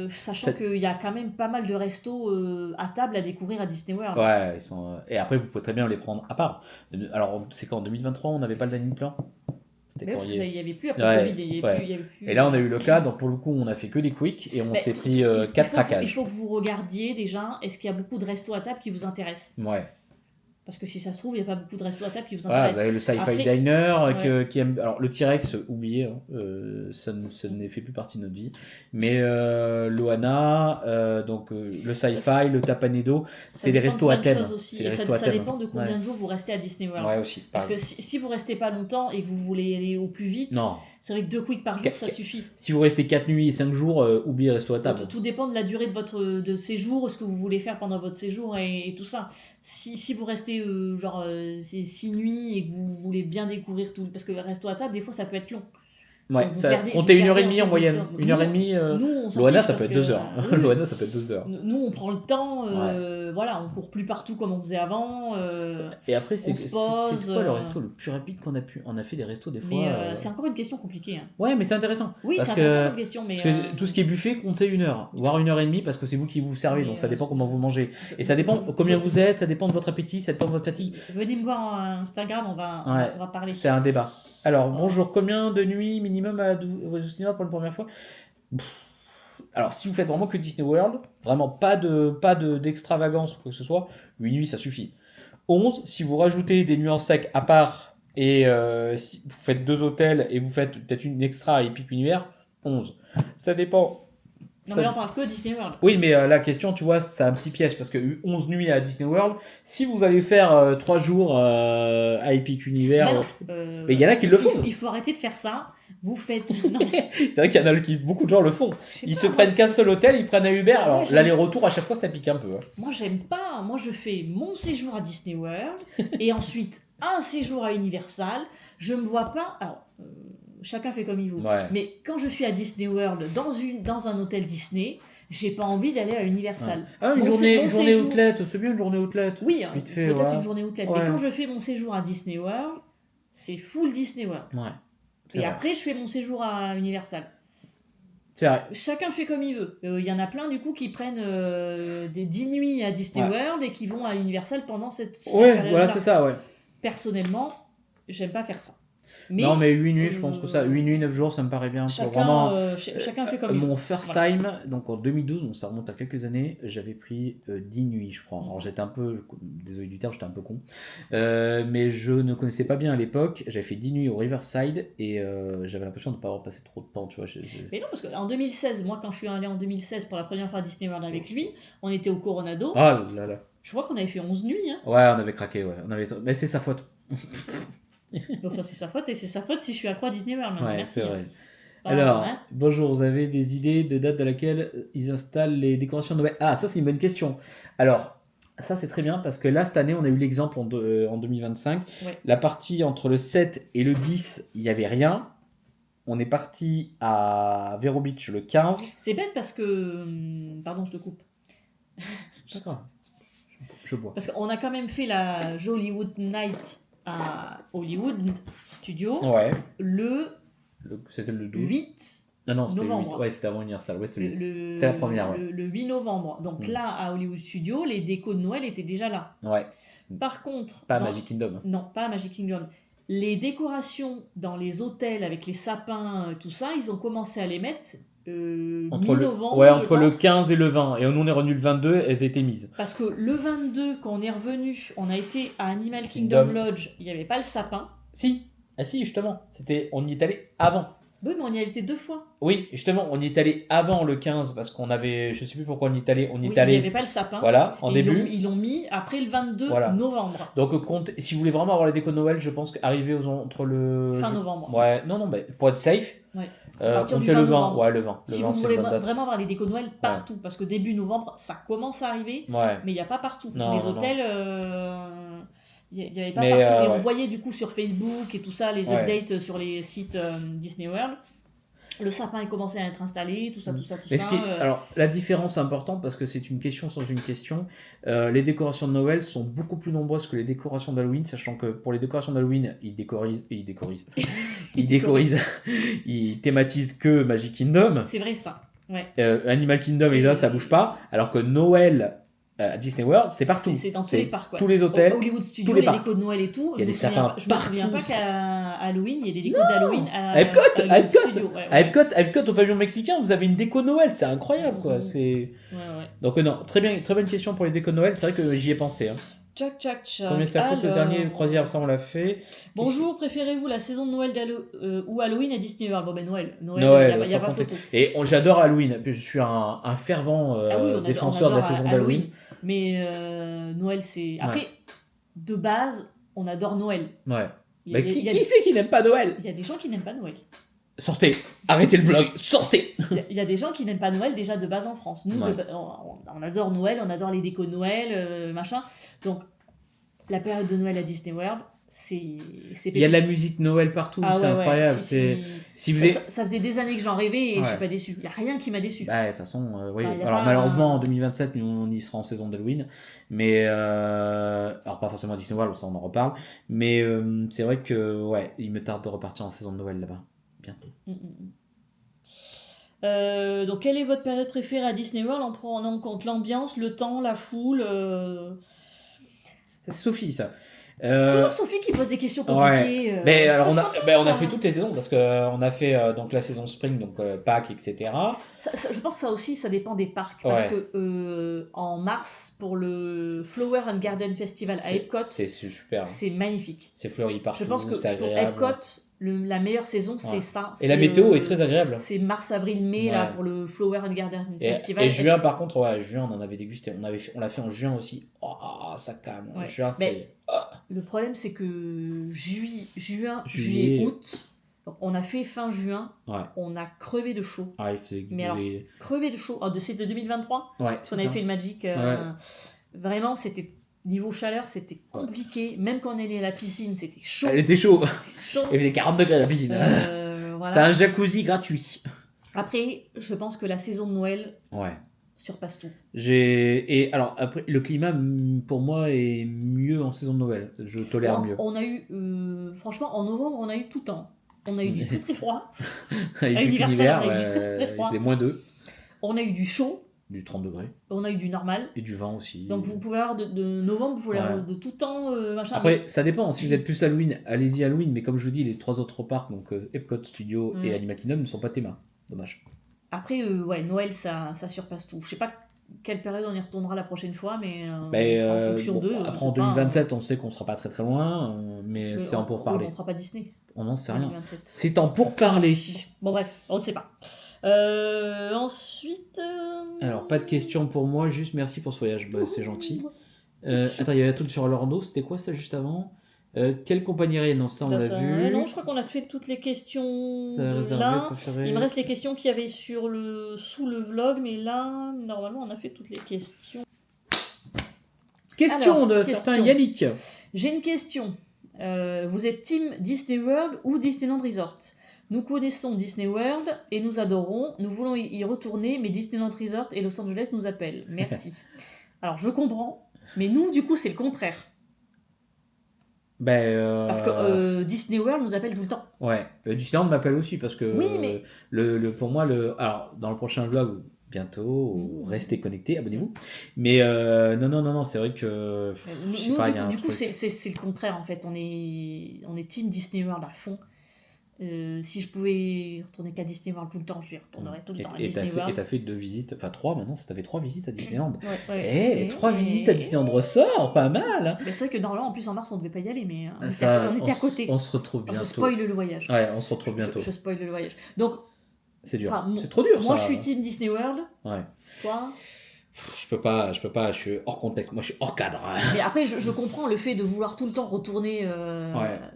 Sachant qu'il y a quand même pas mal de restos à table à découvrir à Disney World. Ouais, et après vous pouvez très bien les prendre à part. Alors c'est quand en 2023 on n'avait pas le dining plan? Parce qu'il n'y avait plus après Covid. Il y avait plus, et là on a eu le cas, donc pour le coup on a fait que des quicks et on s'est pris 4 craquages. Il faut que vous regardiez déjà, est-ce qu'il y a beaucoup de restos à table qui vous intéressent? Ouais. Parce que si ça se trouve, il n'y a pas beaucoup de restos à table qui vous intéressent. Ouais, le Sci-Fi Diner, qui aime. Alors, le T-Rex, oubliez, hein, ça ne fait plus partie de notre vie. Mais Loana, donc le Sci-Fi, le Tapanedo, c'est des restos à thème. Ça dépend de combien de jours vous restez à Disney World. Ouais, aussi. Parce que si vous restez pas longtemps et que vous voulez aller au plus vite, c'est vrai que 2 quicks par jour, ça suffit. Si vous restez 4 nuits et 5 jours, oubliez les restos à table. Tout dépend de la durée de séjour, ce que vous voulez faire pendant votre séjour et tout ça. Si vous restez 6 nuits et que vous voulez bien découvrir tout, parce que le resto à table, des fois, ça peut être long. Ouais, comptez 1h30 en moyenne. 1h30. Loana, ça peut être 2 heures. Loana, ça peut être 2 heures. Nous, on prend le temps, voilà, on court plus partout comme on faisait avant. Et après, c'est quoi le resto le plus rapide qu'on a pu? On a fait des restos des fois. Mais c'est encore une question compliquée. Hein. Ouais, mais c'est intéressant. Oui, c'est intéressant comme question. Mais parce que tout ce qui est buffet, comptez 1 heure, voire 1h30, parce que c'est vous qui vous servez, donc ça dépend comment vous mangez. Et ça dépend combien vous êtes, ça dépend de votre appétit, ça dépend de votre fatigue. Venez me voir en Instagram, on va parler. C'est un débat. Alors, bonjour, combien de nuits minimum à Disney pour la première fois? Alors, si vous faites vraiment que Disney World, vraiment pas d'extravagance ou quoi que ce soit, 8 nuits ça suffit. 11, si vous rajoutez des nuits en sec à part, et si vous faites 2 hôtels et vous faites peut-être une extra et puis une univers, 11. Ça dépend. Non, mais là on parle que Disney World. Oui, mais la question, tu vois, c'est un petit piège parce que 11 nuits à Disney World, si vous allez faire 3 jours à Epic Univers, mais il y en a qui le font. Il faut arrêter de faire ça. Vous faites. C'est vrai qu'il y en a qui, beaucoup de gens le font. Ils se prennent qu'un seul hôtel, ils prennent un Uber. Alors l'aller-retour à chaque fois ça pique un peu. Hein. Moi j'aime pas. Moi je fais mon séjour à Disney World et ensuite un séjour à Universal. Je me vois pas. Alors. Chacun fait comme il veut. Ouais. Mais quand je suis à Disney World, dans un hôtel Disney, j'ai pas envie d'aller à Universal. Ouais. Ah, une journée outlet, c'est bien une journée outlet. Oui, peut-être une journée outlet. Ouais. Mais quand je fais mon séjour à Disney World, c'est full Disney World. Ouais. Et vrai. Après, je fais mon séjour à Universal. C'est vrai. Chacun fait comme il veut. Il y en a plein du coup qui prennent des 10 nuits à Disney World et qui vont à Universal pendant cette période-là. Voilà, c'est ça, ouais. Personnellement, j'aime pas faire ça. Non, mais 8 nuits, je pense que ça, 8 nuits, 9 jours, ça me paraît bien. Chacun fait comme mon first time, donc en 2012, donc ça remonte à quelques années, j'avais pris 10 nuits, je crois. Alors j'étais un peu, désolé du terme, j'étais un peu con, mais je ne connaissais pas bien à l'époque. J'avais fait 10 nuits au Riverside et j'avais l'impression de ne pas avoir passé trop de temps, tu vois. Mais non, parce qu'en 2016, moi quand je suis allé en 2016 pour la première fois à Disney World avec lui, on était au Coronado. Ah là là. Je crois qu'on avait fait 11 nuits. Hein. Ouais, on avait craqué, ouais. Mais c'est sa faute. Enfin, c'est sa faute et c'est sa faute si je suis accro à Disney World. Ouais, merci, c'est vrai. Alors, bonjour, vous avez des idées de date à laquelle ils installent les décorations de Noël? Ah, ça c'est une bonne question. Alors, Ça, c'est très bien parce que là, cette année, on a eu l'exemple en 2025. Ouais. La partie entre le 7 et le 10, il n'y avait rien. On est parti à Vero Beach le 15. C'est bête parce que... Pardon, je te coupe. D'accord. Je bois. Parce qu'on a quand même fait la Jollywood Night à Hollywood Studio Ouais. C'était le 12. 8 non, c'était novembre. le 8. Ouais, c'était avant Universal. Ouais, c'est c'est la première. Ouais. Le 8 novembre. Donc là, à Hollywood Studio, les décos de Noël étaient déjà là. Ouais. Par contre... Pas à Magic Kingdom. Non, pas à Magic Kingdom. Les décorations dans les hôtels avec les sapins, tout ça, ils ont commencé à les mettre mi-novembre. Entre le 15 et le 20. Et nous, on est revenu le 22, elles étaient mises. Parce que le 22, quand on est revenu, on a été à Animal Kingdom Lodge, il n'y avait pas le sapin. Si. Ah si, justement. On y est allé avant. Oui, mais on y a été 2 fois. Oui, justement, on y est allé avant le 15 parce qu'on avait, je sais plus pourquoi on y est allé. Il n'y avait pas le sapin. Voilà, en début. Ils l'ont mis après le 22 novembre. Donc, si vous voulez vraiment avoir les décos de Noël, je pense qu'arriver entre le. Fin novembre. Ouais, non, mais pour être safe. Ouais. Comptez le 20. Ouais, le 20. Si vous voulez vraiment avoir les décos de Noël partout, parce que début novembre, ça commence à arriver, mais il n'y a pas partout. Les hôtels. Il n'y avait pas partout. Et on voyait du coup sur Facebook et tout ça, les updates sur les sites Disney World. Le sapin est commencé à être installé, tout ça. Alors, la différence est importante parce que c'est une question sans une question. Les décorations de Noël sont beaucoup plus nombreuses que les décorations d'Halloween, sachant que pour les décorations d'Halloween, ils thématisent que Magic Kingdom. C'est vrai ça. Ouais. Animal Kingdom, et là, ça bouge pas. Alors que Noël à Disney World, c'est partout. C'est dans tous les parcs. Tous les hôtels, Hollywood Studio, tous les décos de Noël et tout. Il y a des sapins. Je me souviens pas qu'à Halloween, il y a des décos d'Halloween à Epcot, au pavillon mexicain, vous avez une déco Noël, c'est incroyable quoi. Donc non, très bonne question pour les décos de Noël, c'est vrai que j'y ai pensé. Tchac. Combien ça coûte le dernier croisière, ça on l'a fait. Bonjour, préférez-vous la saison de Noël ou Halloween à Disney World? Bon ben Noël, il n'y a pas photo. Et j'adore Halloween, je suis un fervent défenseur de la saison d'Halloween. Mais Noël c'est... Après, de base, on adore Noël. Ouais. Qui c'est qui n'aime pas Noël? Il y a des gens qui n'aiment pas Noël. Sortez, arrêtez le vlog, sortez. Il y a des gens qui n'aiment pas Noël déjà de base en France. Nous, on adore Noël, on adore les décos de Noël, machin. Donc, la période de Noël à Disney World, c'est il y a de la musique Noël partout, c'est incroyable. Ça faisait des années que j'en rêvais et je suis pas déçu. Il n'y a rien qui m'a déçu. De toute façon, oui. Alors malheureusement, en 2027, nous, on y sera en saison d'Halloween. Mais, alors pas forcément à Disney World, ça on en reparle. Mais c'est vrai que, il me tarde de repartir en saison de Noël là-bas. Bientôt. Donc, quelle est votre période préférée à Disney World en prenant en compte l'ambiance, le temps, la foule C'est Sophie, ça. Toujours Sophie qui pose des questions compliquées. Mais alors on a fait toutes les saisons parce qu'on a fait donc la saison spring, donc Pâques, etc. Je pense que ça aussi, ça dépend des parcs parce que en mars pour le Flower and Garden Festival à Epcot, c'est super. C'est magnifique. C'est fleuri partout. Je pense que pour Epcot, la meilleure saison, c'est ça. Et la météo est très agréable. C'est mars, avril, mai là pour le Flower and Garden Festival. Et juin, par contre, juin, on en avait dégusté. On l'a fait en juin aussi. Oh, ça calme. Juin, c'est. Le problème, c'est que juillet, août, donc on a fait fin juin. On a crevé de chaud. Mais alors, crevé de chaud. C'est de 2023. Parce qu'on avait fait le Magic. Vraiment, c'était. Niveau chaleur, c'était compliqué. Même quand on est allé à la piscine, c'était chaud. Elle était chaud. Il y avait 40 degrés à la piscine. C'était un jacuzzi gratuit. Après, je pense que la saison de Noël surpasse tout. Et alors, après, le climat, pour moi, est mieux en saison de Noël. Je tolère mieux. On a eu, franchement, en novembre, on a eu tout le temps. On a eu du très très froid. Avec l'hiver, il faisait moins 2. On a eu du chaud. Du 30 degrés. On a eu du normal. Et du vent aussi. Donc vous pouvez avoir de novembre, vous pouvez avoir de tout temps. Machin. Après, ça dépend. Si vous êtes plus Halloween, allez-y Halloween. Mais comme je vous dis, les 3 autres parcs, donc Epcot Studio et Animal Kingdom, ne sont pas théma. Dommage. Après, Noël, ça surpasse tout. Je sais pas quelle période on y retournera la prochaine fois, mais en fonction d'eux. Après, en 2027, on sait qu'on sera pas très très loin. Mais c'est en pourparler. On fera pas Disney. On n'en sait rien. 2027. C'est en pourparler. Bon, bref, on ne sait pas. Ensuite. Alors, pas de questions pour moi, juste merci pour ce voyage, c'est gentil. Attends, il y avait un truc sur Orlando, c'était quoi ça juste avant? Quelle compagnie aérienne? Non, ça on l'a vu. Non, je crois qu'on a fait toutes les questions là. Il me reste les questions qu'il y avait sous le vlog, mais là, normalement, on a fait toutes les questions. Question Alors, de question. certains Yannick. J'ai une question. Vous êtes team Disney World ou Disneyland Resort? Nous connaissons Disney World et nous adorons. Nous voulons y retourner, mais Disneyland Resort et Los Angeles nous appellent. Merci. Alors, je comprends, mais nous, du coup, c'est le contraire. Parce que Disney World nous appelle tout le temps. Ouais, Disneyland m'appelle aussi parce que Oui, mais pour moi, alors dans le prochain vlog, bientôt, restez connectés, abonnez-vous. Mais non, c'est vrai que je sais nous, pas, il y a un du coup, truc. c'est le contraire en fait. On est team Disney World à fond. Si je pouvais retourner qu'à Disney World tout le temps, j'y retournerais tout le temps à Disney World. Et t'as fait 2 visites, enfin 3 maintenant, ça t'avait 3 visites à Disneyland. Ouais. 3 visites à Disneyland Ressort, pas mal. Hein. Mais c'est vrai que normalement, en plus en mars, on devait pas y aller, mais on était à côté. On se retrouve bientôt. Je spoil le voyage. Ouais, on se retrouve bientôt. Je spoil le voyage. Donc, c'est dur. C'est trop dur. Moi, je suis team Disney World. Ouais. Toi? Je peux pas, je suis hors contexte, moi je suis hors cadre. Mais après, je comprends le fait de vouloir tout le temps retourner.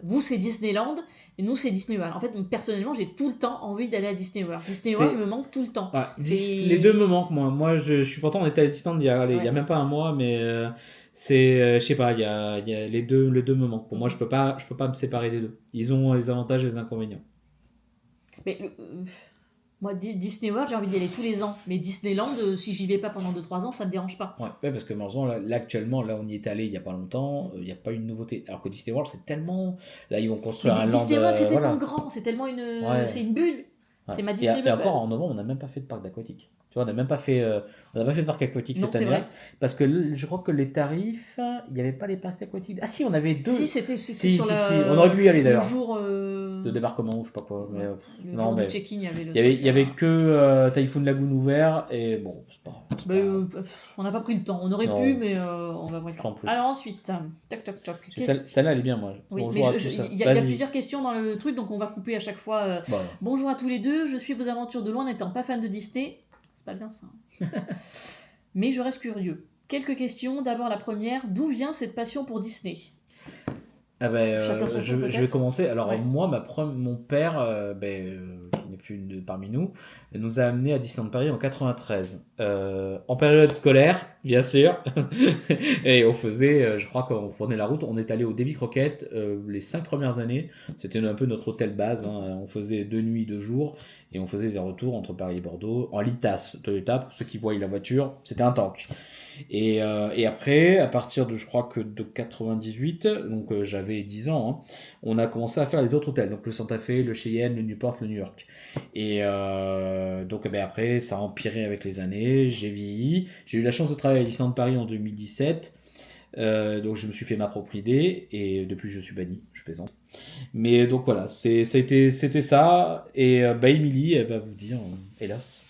Vous, c'est Disneyland, et nous, c'est Disney World. En fait, personnellement, j'ai tout le temps envie d'aller à Disney World. Disney World me manque tout le temps. Ouais, les deux me manquent, moi. Moi, je suis pourtant, on était à Disneyland il y a même pas un mois, mais je sais pas, il y a les deux me manquent. Pour moi, je peux pas me séparer des deux. Ils ont les avantages et les inconvénients. Mais moi, Disney World, j'ai envie d'y aller tous les ans. Mais Disneyland, si j'y vais pas pendant 2-3 ans, ça me dérange pas. Ouais, parce que malheureusement, là, actuellement, là, on y est allé il y a pas longtemps, il n'y a pas une nouveauté. Alors que Disney World, c'est tellement. Là, ils vont construire un land. Disney World, c'est tellement grand, c'est tellement c'est une bulle. Ouais. C'est ma Disney et encore, en novembre, on n'a même pas fait de parc d'aquatique. Tu vois, on n'a même pas fait, de parc aquatique cette année-là. Parce que je crois que les tarifs, il n'y avait pas les parcs aquatiques. Ah si, on avait 2. Si, c'était sur on aurait pu y aller d'ailleurs. Le jour de débarquement ou je sais pas quoi. Mais, le jour du check-in, il y avait que Typhoon Lagoon ouvert et bon, c'est pas. On n'a pas pris le temps. On aurait pu, mais on va prendre le temps. Alors ensuite, toc. Celle-là, elle est bien, moi. Oui, mais il y a plusieurs questions dans le truc, donc on va couper à chaque fois. Bonjour à tous les deux, je suis vos aventures de loin n'étant pas fan de Disney. C'est pas bien ça. Mais je reste curieux. Quelques questions. D'abord la première, d'où vient cette passion pour Disney? Je vais commencer. Alors moi, mon père, qui n'est plus parmi nous a amené à Disneyland Paris en 93, en période scolaire, bien sûr. Et on faisait, je crois qu'on prenait la route, on est allé au Davy Crockett les 5 premières années. C'était un peu notre hôtel base. Hein. On faisait 2 nuits, 2 jours, et on faisait des retours entre Paris et Bordeaux en Litas Toyota. Pour ceux qui voient la voiture, c'était un tank. Et après, à partir de, je crois que de 98, donc j'avais 10 ans, hein, on a commencé à faire les autres hôtels, donc le Santa Fe, le Cheyenne, le Newport, le New York. Et donc après, ça a empiré avec les années, j'ai vieilli, j'ai eu la chance de travailler à Disneyland Paris en 2017, donc je me suis fait ma propre idée, et depuis je suis banni, je plaisante. Mais donc voilà, c'était ça, et Émilie, elle va vous dire, hélas.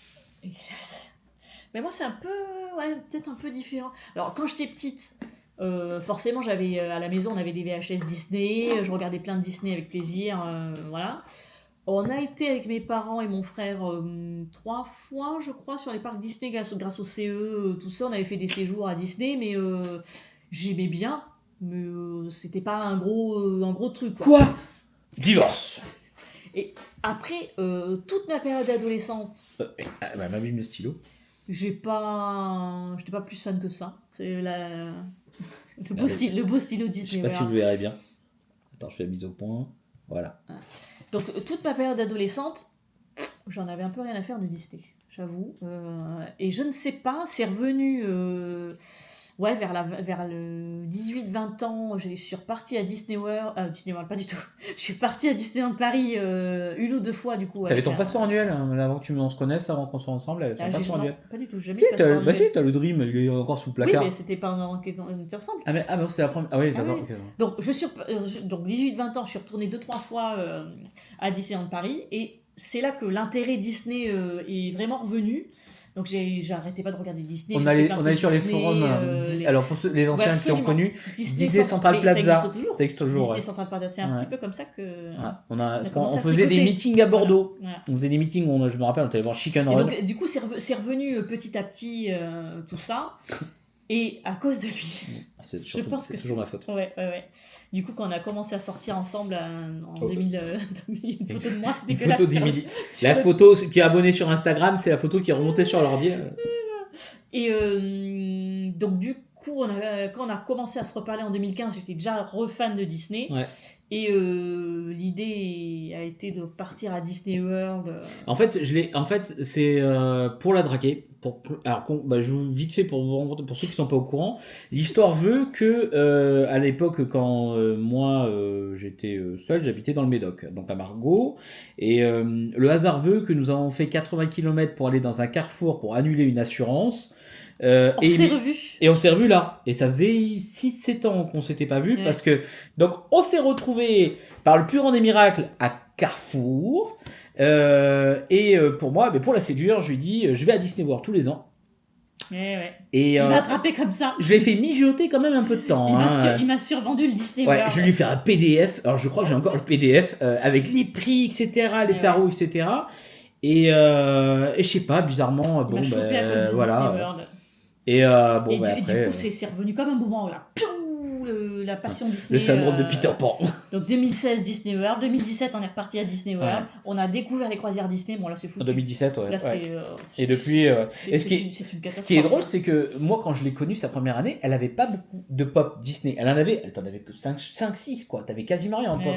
Mais moi, c'est un peu, peut-être un peu différent. Alors, quand j'étais petite, forcément, j'avais à la maison, on avait des VHS Disney, je regardais plein de Disney avec plaisir, voilà. On a été avec mes parents et mon frère 3 fois, je crois, sur les parcs Disney grâce au CE, tout ça. On avait fait des séjours à Disney, mais j'aimais bien, mais c'était pas un gros truc. Quoi Divorce. Et après, toute ma période adolescente... m'a mis le stylo. J'étais pas plus fan que ça. C'est le beau stylo Disney. Je sais pas si vous le verrez bien. Attends, je fais la mise au point. Voilà. Donc toute ma période adolescente, j'en avais un peu rien à faire de Disney, j'avoue. Et je ne sais pas, c'est revenu vers le 18-20 ans, je suis repartie à Disney World. Disney World, pas du tout. Je suis partie à Disneyland Paris 1 ou 2 fois du coup. T'avais ton passeport annuel avant que se connaisse, avant qu'on soit ensemble, elle avait son passeport annuel. Pas du tout, jamais si, t'as le Dream, il est encore sous le placard. Oui, mais c'était pendant qu'on était ensemble. Bon, c'est la première. Ah oui, d'accord. Oui. Okay. Donc 18-20 ans, je suis retournée 2-3 fois à Disneyland Paris, et c'est là que l'intérêt Disney est vraiment revenu. Donc j'arrêtais pas de regarder Disney. On allait sur les forums. Alors pour les anciens qui ont connu, Disney Central Plaza. Ça existe toujours. Disney Central Plaza, c'est un petit peu comme ça que. On faisait des meetings à Bordeaux. On faisait des meetings où je me rappelle, on allait voir Chicken Run. Donc du coup c'est revenu petit à petit tout ça. Et à cause de lui, je pense que c'est toujours ma faute. Ouais. Du coup, quand on a commencé à sortir ensemble en 2000, une photo de moi dégueulasse. Photo d'Emily. La photo qui est abonnée sur Instagram, c'est la photo qui est remontée sur l'ordi. Et donc du coup, quand on a commencé à se reparler en 2015, j'étais déjà refan de Disney. Ouais. Et l'idée a été de partir à Disney World. En fait, c'est pour la draguer. Alors, je vous vite fait pour vous rendre pour ceux qui sont pas au courant. L'histoire veut que à l'époque, quand moi j'étais seul, j'habitais dans le Médoc, donc à Margaux, et le hasard veut que nous avons fait 80 km pour aller dans un carrefour pour annuler une assurance. On s'est revus. Et on s'est revus là. Et ça faisait 6-7 ans qu'on s'était pas vus parce que. Donc on s'est retrouvés par le plus grand des miracles à Carrefour. Pour moi, pour la séduire, je lui dis je vais à Disney World tous les ans. Et il m'a attrapé comme ça. Je l'ai fait mijoter quand même un peu de temps. Il m'a survendu le Disney World. Je lui ai fait un PDF. Alors je crois que j'ai encore le PDF avec les prix, etc., les tarots, etc. Et je sais pas, bizarrement, il m'a chopé à cause de voilà. Disney World. Et après, du coup, c'est revenu comme un boomerang là. La passion Disney. Le syndrome de Peter Pan. Donc 2016 Disney World, 2017 on est reparti à Disney World. On a découvert les croisières Disney. Bon là c'est fou. En 2017 ouais. Là, et depuis. C'est une catastrophe. Ce qui est drôle c'est que moi quand je l'ai connue sa première année, elle avait pas beaucoup de pop Disney. Elle t'en avais que 5-6 quoi. T'avais quasiment rien en pop.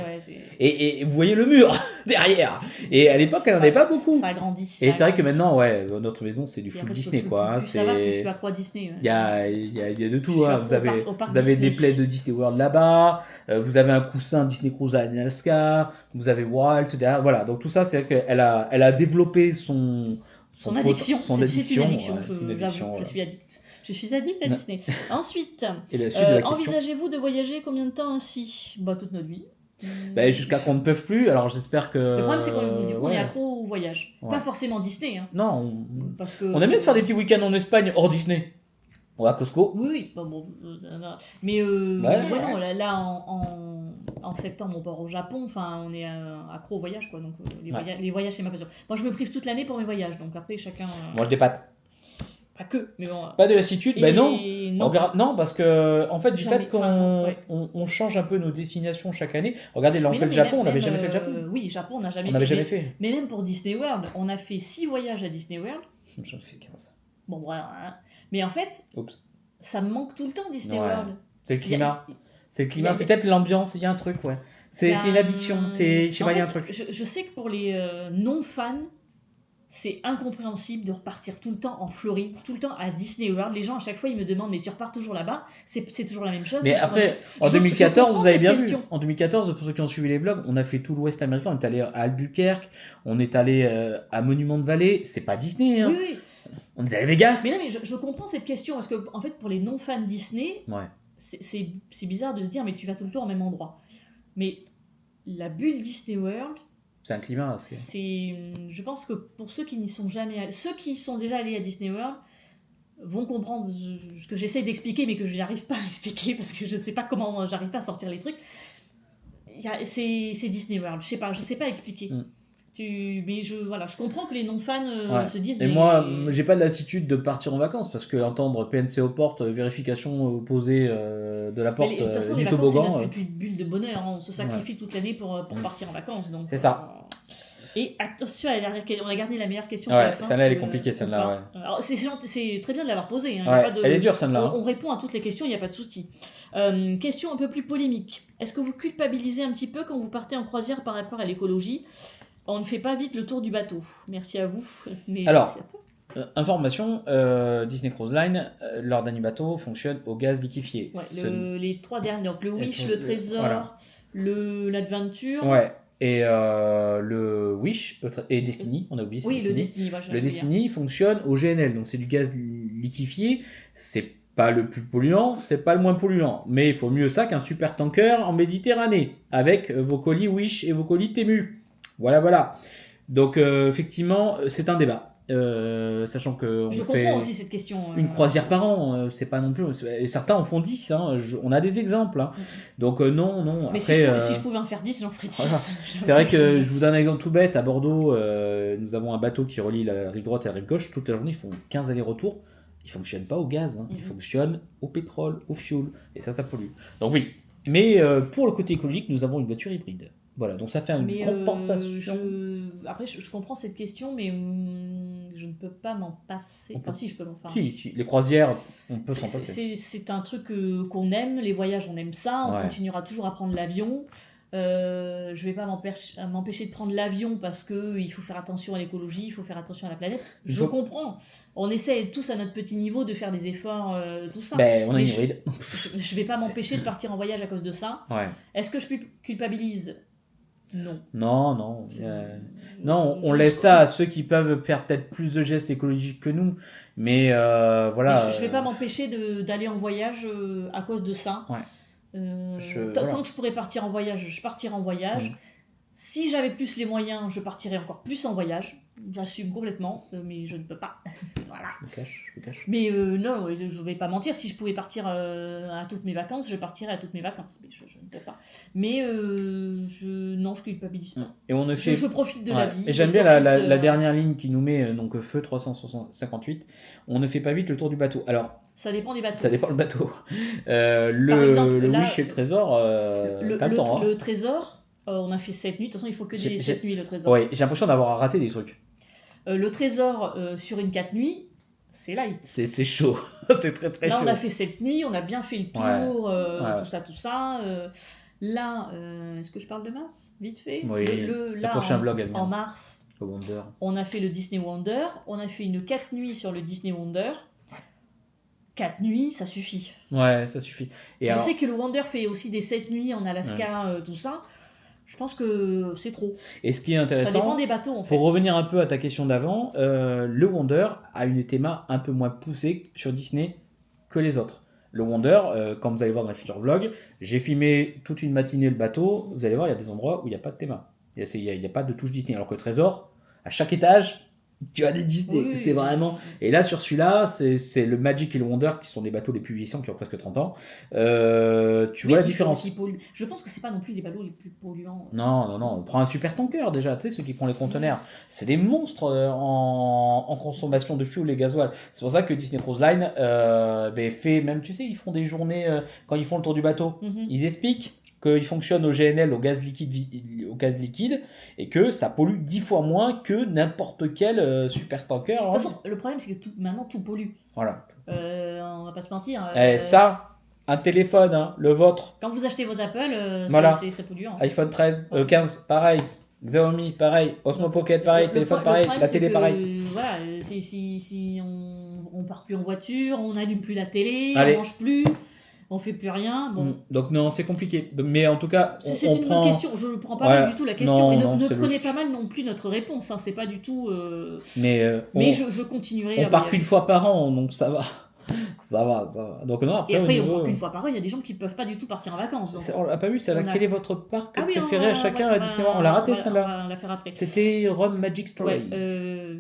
Et vous voyez le mur derrière. Et à l'époque elle en avait pas beaucoup. Ça a grandi. Et c'est vrai que maintenant notre maison c'est du full Disney quoi. Ça va, je suis à quoi Disney. Il y a de tout. Vous avez des plaies de Disney World là-bas, vous avez un coussin Disney Cruise Line Alaska, vous avez Walt, voilà. Donc tout ça, c'est vrai qu'elle a développé son addiction. C'est une addiction. Je suis addict. Je suis addict à Disney. Ensuite, envisagez-vous de voyager combien de temps ainsi ? Toute notre vie. Jusqu'à qu'on ne peut plus, alors j'espère que... Le problème c'est qu'on est accro au voyage. Pas forcément Disney. Hein. Non, parce que... on aime bien faire des petits week-ends en Espagne hors Disney. On va à Costco. Oui. Mais non, là en septembre on part au Japon, enfin on est accro au voyage quoi, donc les voyages c'est ma passion. Moi je me prive toute l'année pour mes voyages, donc après chacun... Moi je dépate. Pas que, mais bon... Pas de lassitude, non. Non, parce que en fait du fait qu'on change un peu nos destinations chaque année, regardez là on fait le Japon, on n'avait jamais fait le Japon. Oui, Japon on n'a jamais fait. Mais même pour Disney World, on a fait 6 voyages à Disney World. J'en ai fait 15. Bon voilà, hein. Mais en fait, ça me manque tout le temps Disney World. C'est le climat. C'est peut-être l'ambiance, il y a un truc, ouais. C'est une addiction, je sais pas, il y a un truc. Je sais que pour les non-fans, c'est incompréhensible de repartir tout le temps en Floride, tout le temps à Disney World. Les gens, à chaque fois, ils me demandent, mais tu repars toujours là-bas ? C'est toujours la même chose. Mais après, en 2014, vous avez bien vu. En 2014, pour ceux qui ont suivi les blogs, on a fait tout l'Ouest américain. On est allé à Albuquerque, on est allé à Monument de Valley. C'est pas Disney, hein. Oui. On est allé à Vegas. Mais non, mais je comprends cette question, parce que, en fait, pour les non-fans Disney, c'est bizarre de se dire, mais tu vas tout le temps au même endroit. Mais la bulle Disney World... C'est un climat. Je pense que pour ceux qui n'y sont jamais allés, ceux qui sont déjà allés à Disney World vont comprendre ce que j'essaie d'expliquer, mais que je n'arrive pas à expliquer parce que je ne sais pas comment, j'arrive pas à sortir les trucs. C'est Disney World. Je sais pas expliquer. Mais je comprends que les non-fans se disent... Et moi, j'ai pas de lassitude de partir en vacances, parce que entendre PNC aux portes, vérification opposée de la porte du toboggan... Les vacances, c'est notre petite bulle de bonheur. On se sacrifie toute l'année pour partir en vacances. Donc, c'est ça. Et attention à la dernière question, on a gardé la meilleure question pour la fin. Celle-là, elle est compliquée, celle-là. Alors, c'est très bien de l'avoir posée. Elle est dure, celle-là. On répond à toutes les questions, il n'y a pas de souci. Question un peu plus polémique. Est-ce que vous culpabilisez un petit peu quand vous partez en croisière par rapport à l'écologie ? On ne fait pas vite le tour du bateau. Merci à vous. Alors, information, Disney Cruise Line, leur dernier bateau fonctionne au gaz liquéfié. Les 3 derniers, donc le Wish, le Trésor, l'Adventure. Et le Wish et Destiny, on a oublié. Oui, le Destiny. Le Destiny fonctionne au GNL, donc c'est du gaz liquéfié. C'est pas le plus polluant, c'est pas le moins polluant, mais il faut mieux ça qu'un super tanker en Méditerranée avec vos colis Wish et vos colis Temu. Voilà. Donc effectivement, c'est un débat. Sachant que je comprends aussi cette question. Une croisière par an, c'est pas non plus. Et certains en font 10. On a des exemples. Donc non. Mais après, si je pouvais en faire 10, j'en ferais 10. Voilà. C'est vrai que je vous donne un exemple tout bête. À Bordeaux, nous avons un bateau qui relie la rive droite et la rive gauche. Toute la journée, ils font 15 allers-retours. Ils ne fonctionnent pas au gaz. Ils fonctionnent au pétrole, au fioul. Et ça pollue. Donc oui. Mais pour le côté écologique, nous avons une voiture hybride. Voilà, donc ça fait une compensation. Après, je comprends cette question, mais je ne peux pas m'en passer. Enfin, si, je peux m'en passer. Si, les croisières, on peut s'en passer. C'est un truc qu'on aime, les voyages, on aime ça, on continuera toujours à prendre l'avion. Je vais pas m'empêcher de prendre l'avion parce qu'il faut faire attention à l'écologie, il faut faire attention à la planète. Je comprends. On essaie tous à notre petit niveau de faire des efforts, tout ça. On a une hybride. Je vais pas m'empêcher de partir en voyage à cause de ça. Est-ce que je culpabilise ? Non. Non, on laisse ça à ceux qui peuvent faire peut-être plus de gestes écologiques que nous. Mais voilà. Je vais pas m'empêcher d'aller en voyage à cause de ça. Tant que je pourrais partir en voyage, je partirai en voyage. Si j'avais plus les moyens, je partirais encore plus en voyage. J'assume complètement, mais je ne peux pas. Voilà. Je me cache. Mais non, je vais pas mentir. Si je pouvais partir à toutes mes vacances, je partirais à toutes mes vacances. Mais je ne peux pas. Mais je culpabilise pas. Et on ne fait... je profite de la vie. Et j'aime bien la dernière ligne qui nous met donc feu 358. On ne fait pas vite le tour du bateau. Alors. Ça dépend des bateaux. Ça dépend le bateau. Par exemple, le Wish et le Trésor, pas le temps. Le Trésor. On a fait 7 nuits, de toute façon il faut que des 7 nuits le Trésor. Ouais, j'ai l'impression d'avoir raté des trucs. Le Trésor sur une 4 nuits, c'est light. C'est chaud, c'est très chaud. Là on a fait 7 nuits, on a bien fait le tour, tout ça. Là, est-ce que je parle de mars ? Vite fait. Oui, le prochain vlog à venir. En mars, Wonder. On a fait le Disney Wonder, on a fait une 4 nuits sur le Disney Wonder. 4 nuits, ça suffit. Ouais, ça suffit. Et je sais que le Wonder fait aussi des 7 nuits en Alaska, tout ça. Je pense que c'est trop. Et ce qui est intéressant, ça dépend des bateaux en fait. Pour revenir un peu à ta question d'avant, le Wonder a une théma un peu moins poussée sur Disney que les autres. Le Wonder, comme vous allez voir dans les futurs vlogs, j'ai filmé toute une matinée le bateau. Vous allez voir, il y a des endroits où il n'y a pas de théma. Il n'y a pas de touche Disney. Alors que le Trésor, à chaque étage, tu as des Disney. Oui. C'est vraiment. Et là, sur celui-là, c'est le Magic et le Wonder qui sont des bateaux les plus vieillissants qui ont presque 30 ans. Tu vois la différence. Je pense que c'est pas non plus les bateaux les plus polluants. Non. On prend un super tanker déjà. Tu sais, ceux qui prennent les conteneurs. C'est des monstres en consommation de fuel et gasoil. C'est pour ça que Disney Cruise Line fait. Même, tu sais, ils font des journées quand ils font le tour du bateau. Ils expliquent qu'il fonctionne au GNL, au gaz liquide, et que ça pollue 10 fois moins que n'importe quel super tanker. De toute façon, le problème, c'est que maintenant, tout pollue. Voilà. On va pas se mentir. Ça, un téléphone, le vôtre. Quand vous achetez vos Apple, c'est polluant. iPhone 13, 15, pareil. Xiaomi, pareil. Osmo Pocket, pareil. Téléphone, pareil. La télé, pareil. Voilà, si on part plus en voiture, on n'allume plus la télé, Allez. On mange plus. On fait plus rien. Bon. Donc non, c'est compliqué. Mais en tout cas, c'est une bonne question. Je ne prends pas mal du tout la question. Ne prenez pas mal non plus notre réponse. C'est pas du tout. Mais je continuerai. On part qu'une fois par an, donc ça va. Ça va. Donc non. Après, on part qu'une fois par an. Il y a des gens qui peuvent pas du tout partir en vacances. Donc, on l'a pas vu. Quel est votre parc préféré à chacun à Disney World ? On l'a raté celle-là. On va la faire après. C'était Rome Magic Story.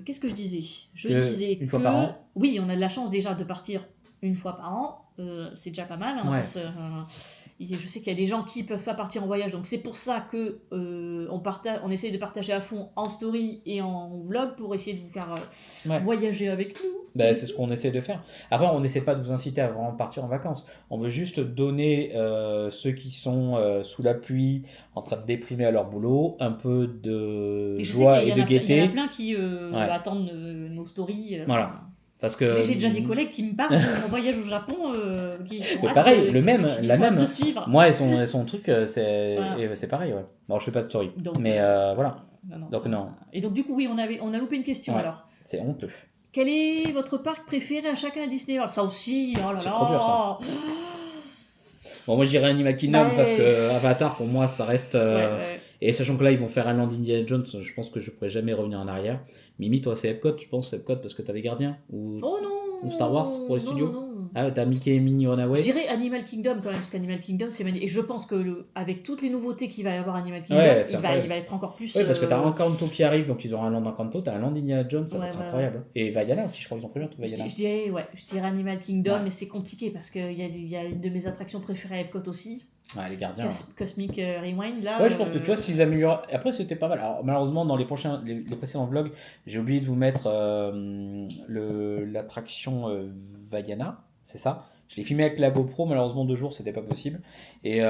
Qu'est-ce que je disais ? Je disais une fois par an. Oui, on a de la chance déjà de partir une fois par an. C'est déjà pas mal. Je sais qu'il y a des gens qui peuvent pas partir en voyage, donc c'est pour ça que on essaie de partager à fond en story et en vlog pour essayer de vous faire voyager avec nous. C'est ce qu'on essaie de faire. Après, on n'essaie pas de vous inciter à vraiment partir en vacances. On veut juste donner ceux qui sont sous la pluie, en train de déprimer à leur boulot, un peu de joie et de gaieté. Il y en a plein qui attendent nos stories. Voilà. Parce que j'ai déjà des collègues qui me parlent de mon voyage au Japon. Pareil, la même. De suivre. Moi, et son truc, c'est pareil. Ouais. Bon, je fais pas de story. Donc, mais voilà. Non. Donc non. Et donc du coup, oui, on a loupé une question alors. C'est honteux. Quel est votre parc préféré à chacun à Disney World ? Ça aussi, oh là là. C'est trop dur ça. Bon, moi j'irais Animal Kingdom parce que Avatar pour moi ça reste. Et sachant que là ils vont faire un land Indiana Jones, je pense que je pourrais jamais revenir en arrière. Mimi, toi c'est Epcot, je pense Epcot parce que t'as les gardiens ou Star Wars pour les studios. Non. Ah, t'as Mickey et Minnie Runaway. Je dirais Animal Kingdom quand même, parce qu'Animal Kingdom c'est magnifique. Et je pense que avec toutes les nouveautés qu'il va y avoir Animal Kingdom, il va être encore plus. Oui, parce que t'as Encanto qui arrive, donc ils auront un land Encanto, t'as un land Indiana Jones, ça va être incroyable. Et Vaiana aussi, je crois qu'ils ont prévu tout Vaiana. Je dirais Animal Kingdom, mais c'est compliqué parce qu'il y a une de mes attractions préférées à Epcot aussi. Les gardiens. Cosmic Rewind là. Ouais, je pense que tu vois s'ils améliorent. Après c'était pas mal. Alors malheureusement dans les précédents vlogs, j'ai oublié de vous mettre l'attraction Vaiana, c'est ça. Je l'ai filmé avec la GoPro, malheureusement 2 jours, c'était pas possible. Mais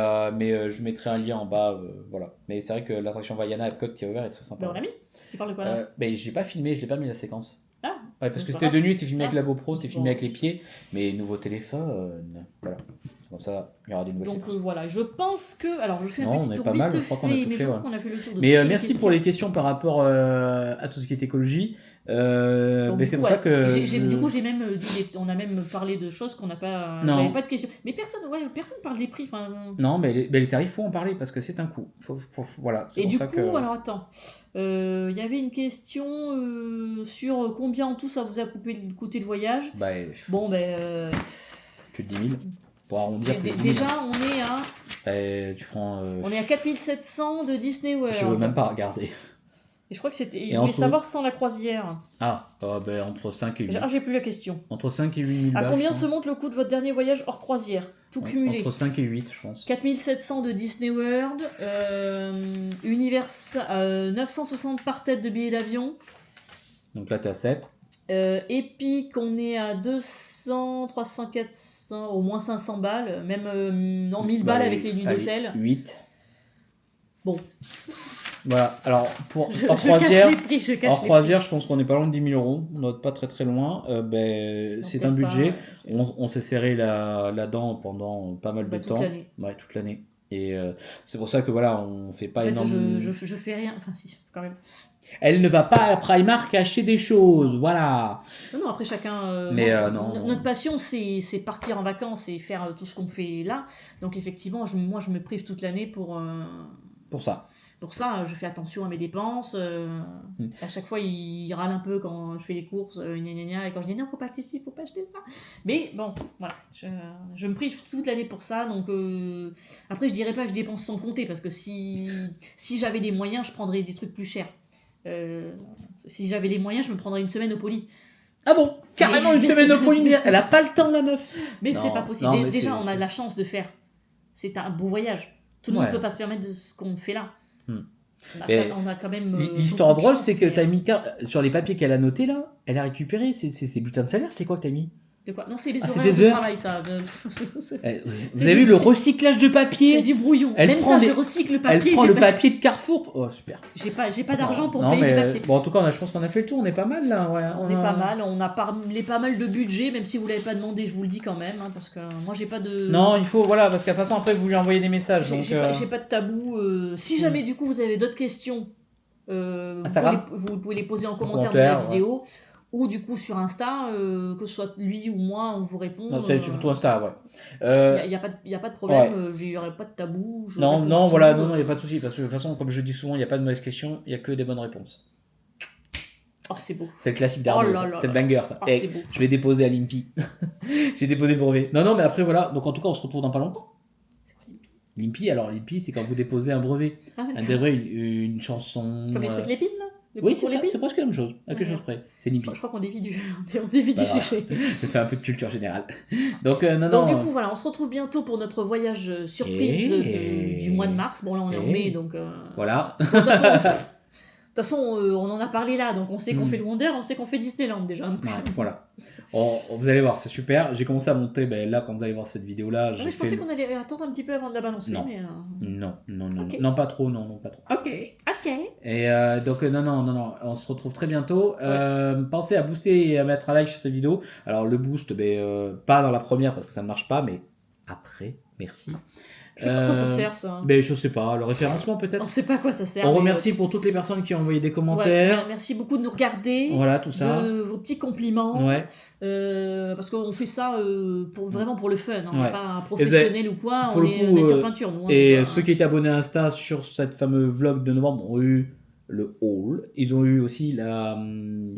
je mettrai un lien en bas, voilà. Mais c'est vrai que l'attraction Vaiana Epcot qui est ouverte est très sympa. Ben, on l'a mis. Tu parles de quoi là j'ai pas filmé, je l'ai pas mis la séquence. Ah. Ouais, parce que c'était de nuit, c'est filmé avec la GoPro, c'était filmé avec les pieds. Mais nouveau téléphone, voilà. Comme ça, il y aura des nouvelles séquences. Donc voilà, je pense que. Alors, je fais un Non, petit on est tour pas mal, vite je crois qu'on a fait, tout mais fait. je Ouais. crois qu'on a fait le tour de Mais toutes les merci pour les questions par rapport à tout ce qui est écologie. Donc, Mais c'est pour ça que. Du coup, j'ai même dit, on a même parlé de choses qu'on n'a pas. Non. J'avais pas de questions. Mais personne parle des prix. Non, mais les tarifs, faut en parler parce que c'est un coût. Voilà. Et du coup, alors attends. Il y avait une question sur combien en tout ça vous a coûté le voyage. Bon, plus de 10 000. Pour arrondir, plus de 10 000. Déjà, on est à. Tu prends. On est à 4700 de Disney World. Je veux même pas regarder. Et je crois que c'était. Il voulait savoir sans la croisière. Entre 5 et 8. J'ai plus la question. Entre 5 et 8 000 balles. À combien se monte le coût de votre dernier voyage hors croisière? Tout cumulé. Entre 5 et 8, je pense. 4700 de Disney World. 960 par tête de billets d'avion. Donc là, t'es à 7. Epic, on est à 200, 300, 400, au moins 500 balles. Même 1000 balles avec les nuits d'hôtel. 8. Bon. Voilà, alors hors croisière, je pense qu'on n'est pas loin de 10 000 €. On n'est pas très très loin. C'est un budget. On s'est serré là-dedans pendant pas mal de temps. Toute l'année. Et c'est pour ça que voilà, on fait pas énormément. Je fais rien. Enfin, si, quand même. Elle ne va pas à Primark acheter des choses, voilà. Non, après chacun. Notre passion, c'est partir en vacances et faire tout ce qu'on fait là. Donc effectivement, moi, je me prive toute l'année pour ça. Pour ça, je fais attention à mes dépenses. À chaque fois, il râle un peu quand je fais les courses, et quand je dis non, faut pas acheter ci, faut pas acheter ça. Mais bon, voilà, je me prive toute l'année pour ça. Donc après, je dirais pas que je dépense sans compter parce que si j'avais des moyens, je prendrais des trucs plus chers. Si j'avais les moyens, je me prendrais une semaine au Poly. Ah bon, carrément une semaine au Poly. Elle a pas le temps, la meuf. Mais c'est pas possible. Déjà, on a de la chance de faire. C'est un beau voyage. Tout le monde ne peut pas se permettre de ce qu'on fait là. On a quand même. L'histoire drôle, c'est que t'as mis sur les papiers qu'elle a notés là, elle a récupéré ses bulletins de salaire. C'est quoi que t'as mis? De quoi? Non, c'est les horaires de travail, ça. Vous avez vu le recyclage de papier? C'est du brouillon. Je recycle le papier. Elle prend le papier de Carrefour. Oh, super. J'ai pas d'argent pour payer le papier. Bon, en tout cas, je pense qu'on a fait le tour. On est pas mal là. Ouais, on est pas mal. On a parlé pas mal de budget, même si vous l'avez pas demandé, je vous le dis quand même. Parce que moi, j'ai pas de. Non, il faut. Voilà, parce qu'à toute façon, après, vous lui envoyez des messages. J'ai pas de tabou. Si jamais, du coup, vous avez d'autres questions, vous pouvez les poser en commentaire de la vidéo. Ou du coup sur Insta, que ce soit lui ou moi, on vous répond. Non, c'est surtout Insta, ouais. Il n'y a pas de problème, il n'y aurait pas de tabou. Non, il n'y a pas de souci, parce que de toute façon, comme je dis souvent, il n'y a pas de mauvaises questions, il n'y a que des bonnes réponses. Oh, c'est beau. C'est le classique d'Arnaud, c'est le banger, ça. C'est beau. Je vais déposer à l'INPI. J'ai déposé le brevet. Non, mais après, voilà, donc en tout cas, on se retrouve dans pas longtemps. C'est quoi l'INPI? L'INPI, alors l'INPI, c'est quand vous déposez un brevet. Un brevet, une chanson. Comme les trucs l'épine, là? Oui, c'est ça, c'est presque la même chose, à quelque chose près. C'est l'INPI. Je crois qu'on dévie du sujet. Je fais un peu de culture générale. Donc, du coup, voilà, on se retrouve bientôt pour notre voyage surprise du mois de mars. Bon, là, on est en mai, donc. Voilà. De toute façon, on en a parlé là, donc on sait qu'on fait le Wonder, on sait qu'on fait Disneyland déjà. Donc... voilà. Vous allez voir, c'est super. J'ai commencé à monter, là, quand vous allez voir cette vidéo-là. Je pensais qu'on allait attendre un petit peu avant de la balancer. Non, mais non, okay. Non, pas trop, non, pas trop. Ok. Et donc, non, on se retrouve très bientôt. Pensez à booster et à mettre un like sur cette vidéo. Alors, le boost, pas dans la première parce que ça ne marche pas, mais après, merci. Je sais pas à quoi ça sert ça. Je sais pas, le référencement peut-être. On sait pas à quoi ça sert. On remercie pour toutes les personnes qui ont envoyé des commentaires. Merci beaucoup de nous regarder. Voilà, tout ça. De vos petits compliments. Ouais. Parce qu'on fait ça vraiment pour le fun. On n'est pas un professionnel ou quoi. On est nature peinture. Nous, et ceux qui étaient abonnés à Insta sur cette fameux vlog de novembre ont eu le haul. Ils ont eu aussi il y a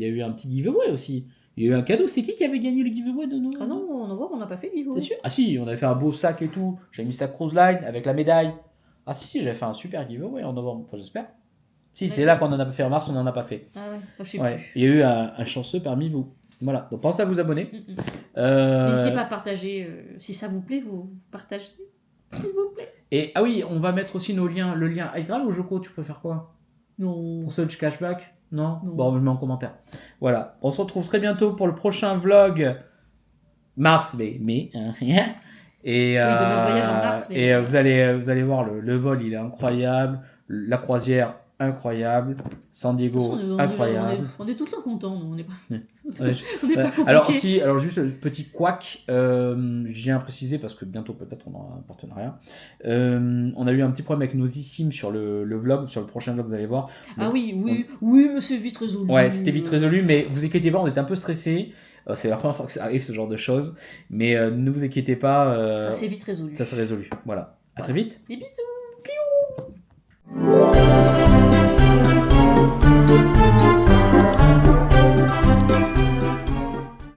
eu un petit giveaway aussi. Il y a eu un cadeau, c'est qui avait gagné le giveaway de nous? Ah non, en novembre, on n'a pas fait le giveaway. C'est sûr? Ah si, on avait fait un beau sac et tout. J'avais mis ça Cruise Line avec la médaille. Ah si, j'avais fait un super giveaway en novembre, enfin, j'espère. Si, c'est là qu'on en a fait en mars, on n'en a pas fait. Ah ouais, je sais plus. Il y a eu un chanceux parmi vous. Voilà, donc pensez à vous abonner. N'hésitez pas à partager, si ça vous plaît, vous partagez, s'il vous plaît. Et ah oui, on va mettre aussi nos liens, le lien iGraal ou Joko, tu préfères quoi? Non. Pour Search Cashback? Non. Bon, on le met en commentaire. Voilà, on se retrouve très bientôt pour le prochain vlog Mars, mais et, Oui, de notre voyage en Mars. Mais... et vous allez voir, le vol, il est incroyable. La croisière, incroyable. San Diego, De toute façon, incroyable. on est tout le temps contents, nous. On n'est pas, Ouais, on n'est pas compliqués. alors juste petit couac, je viens à préciser parce que bientôt peut-être on aura un partenariat. On a eu un petit problème avec nos eSIM sur le vlog, sur le prochain vlog, vous allez voir. Ah oui, mais c'est vite résolu. Ouais, c'était vite résolu, mais vous inquiétez pas, on était un peu stressés. C'est la première fois que ça arrive, ce genre de choses. Mais ne vous inquiétez pas. Ça s'est vite résolu. Ça s'est résolu. Voilà. À très vite. Des bisous.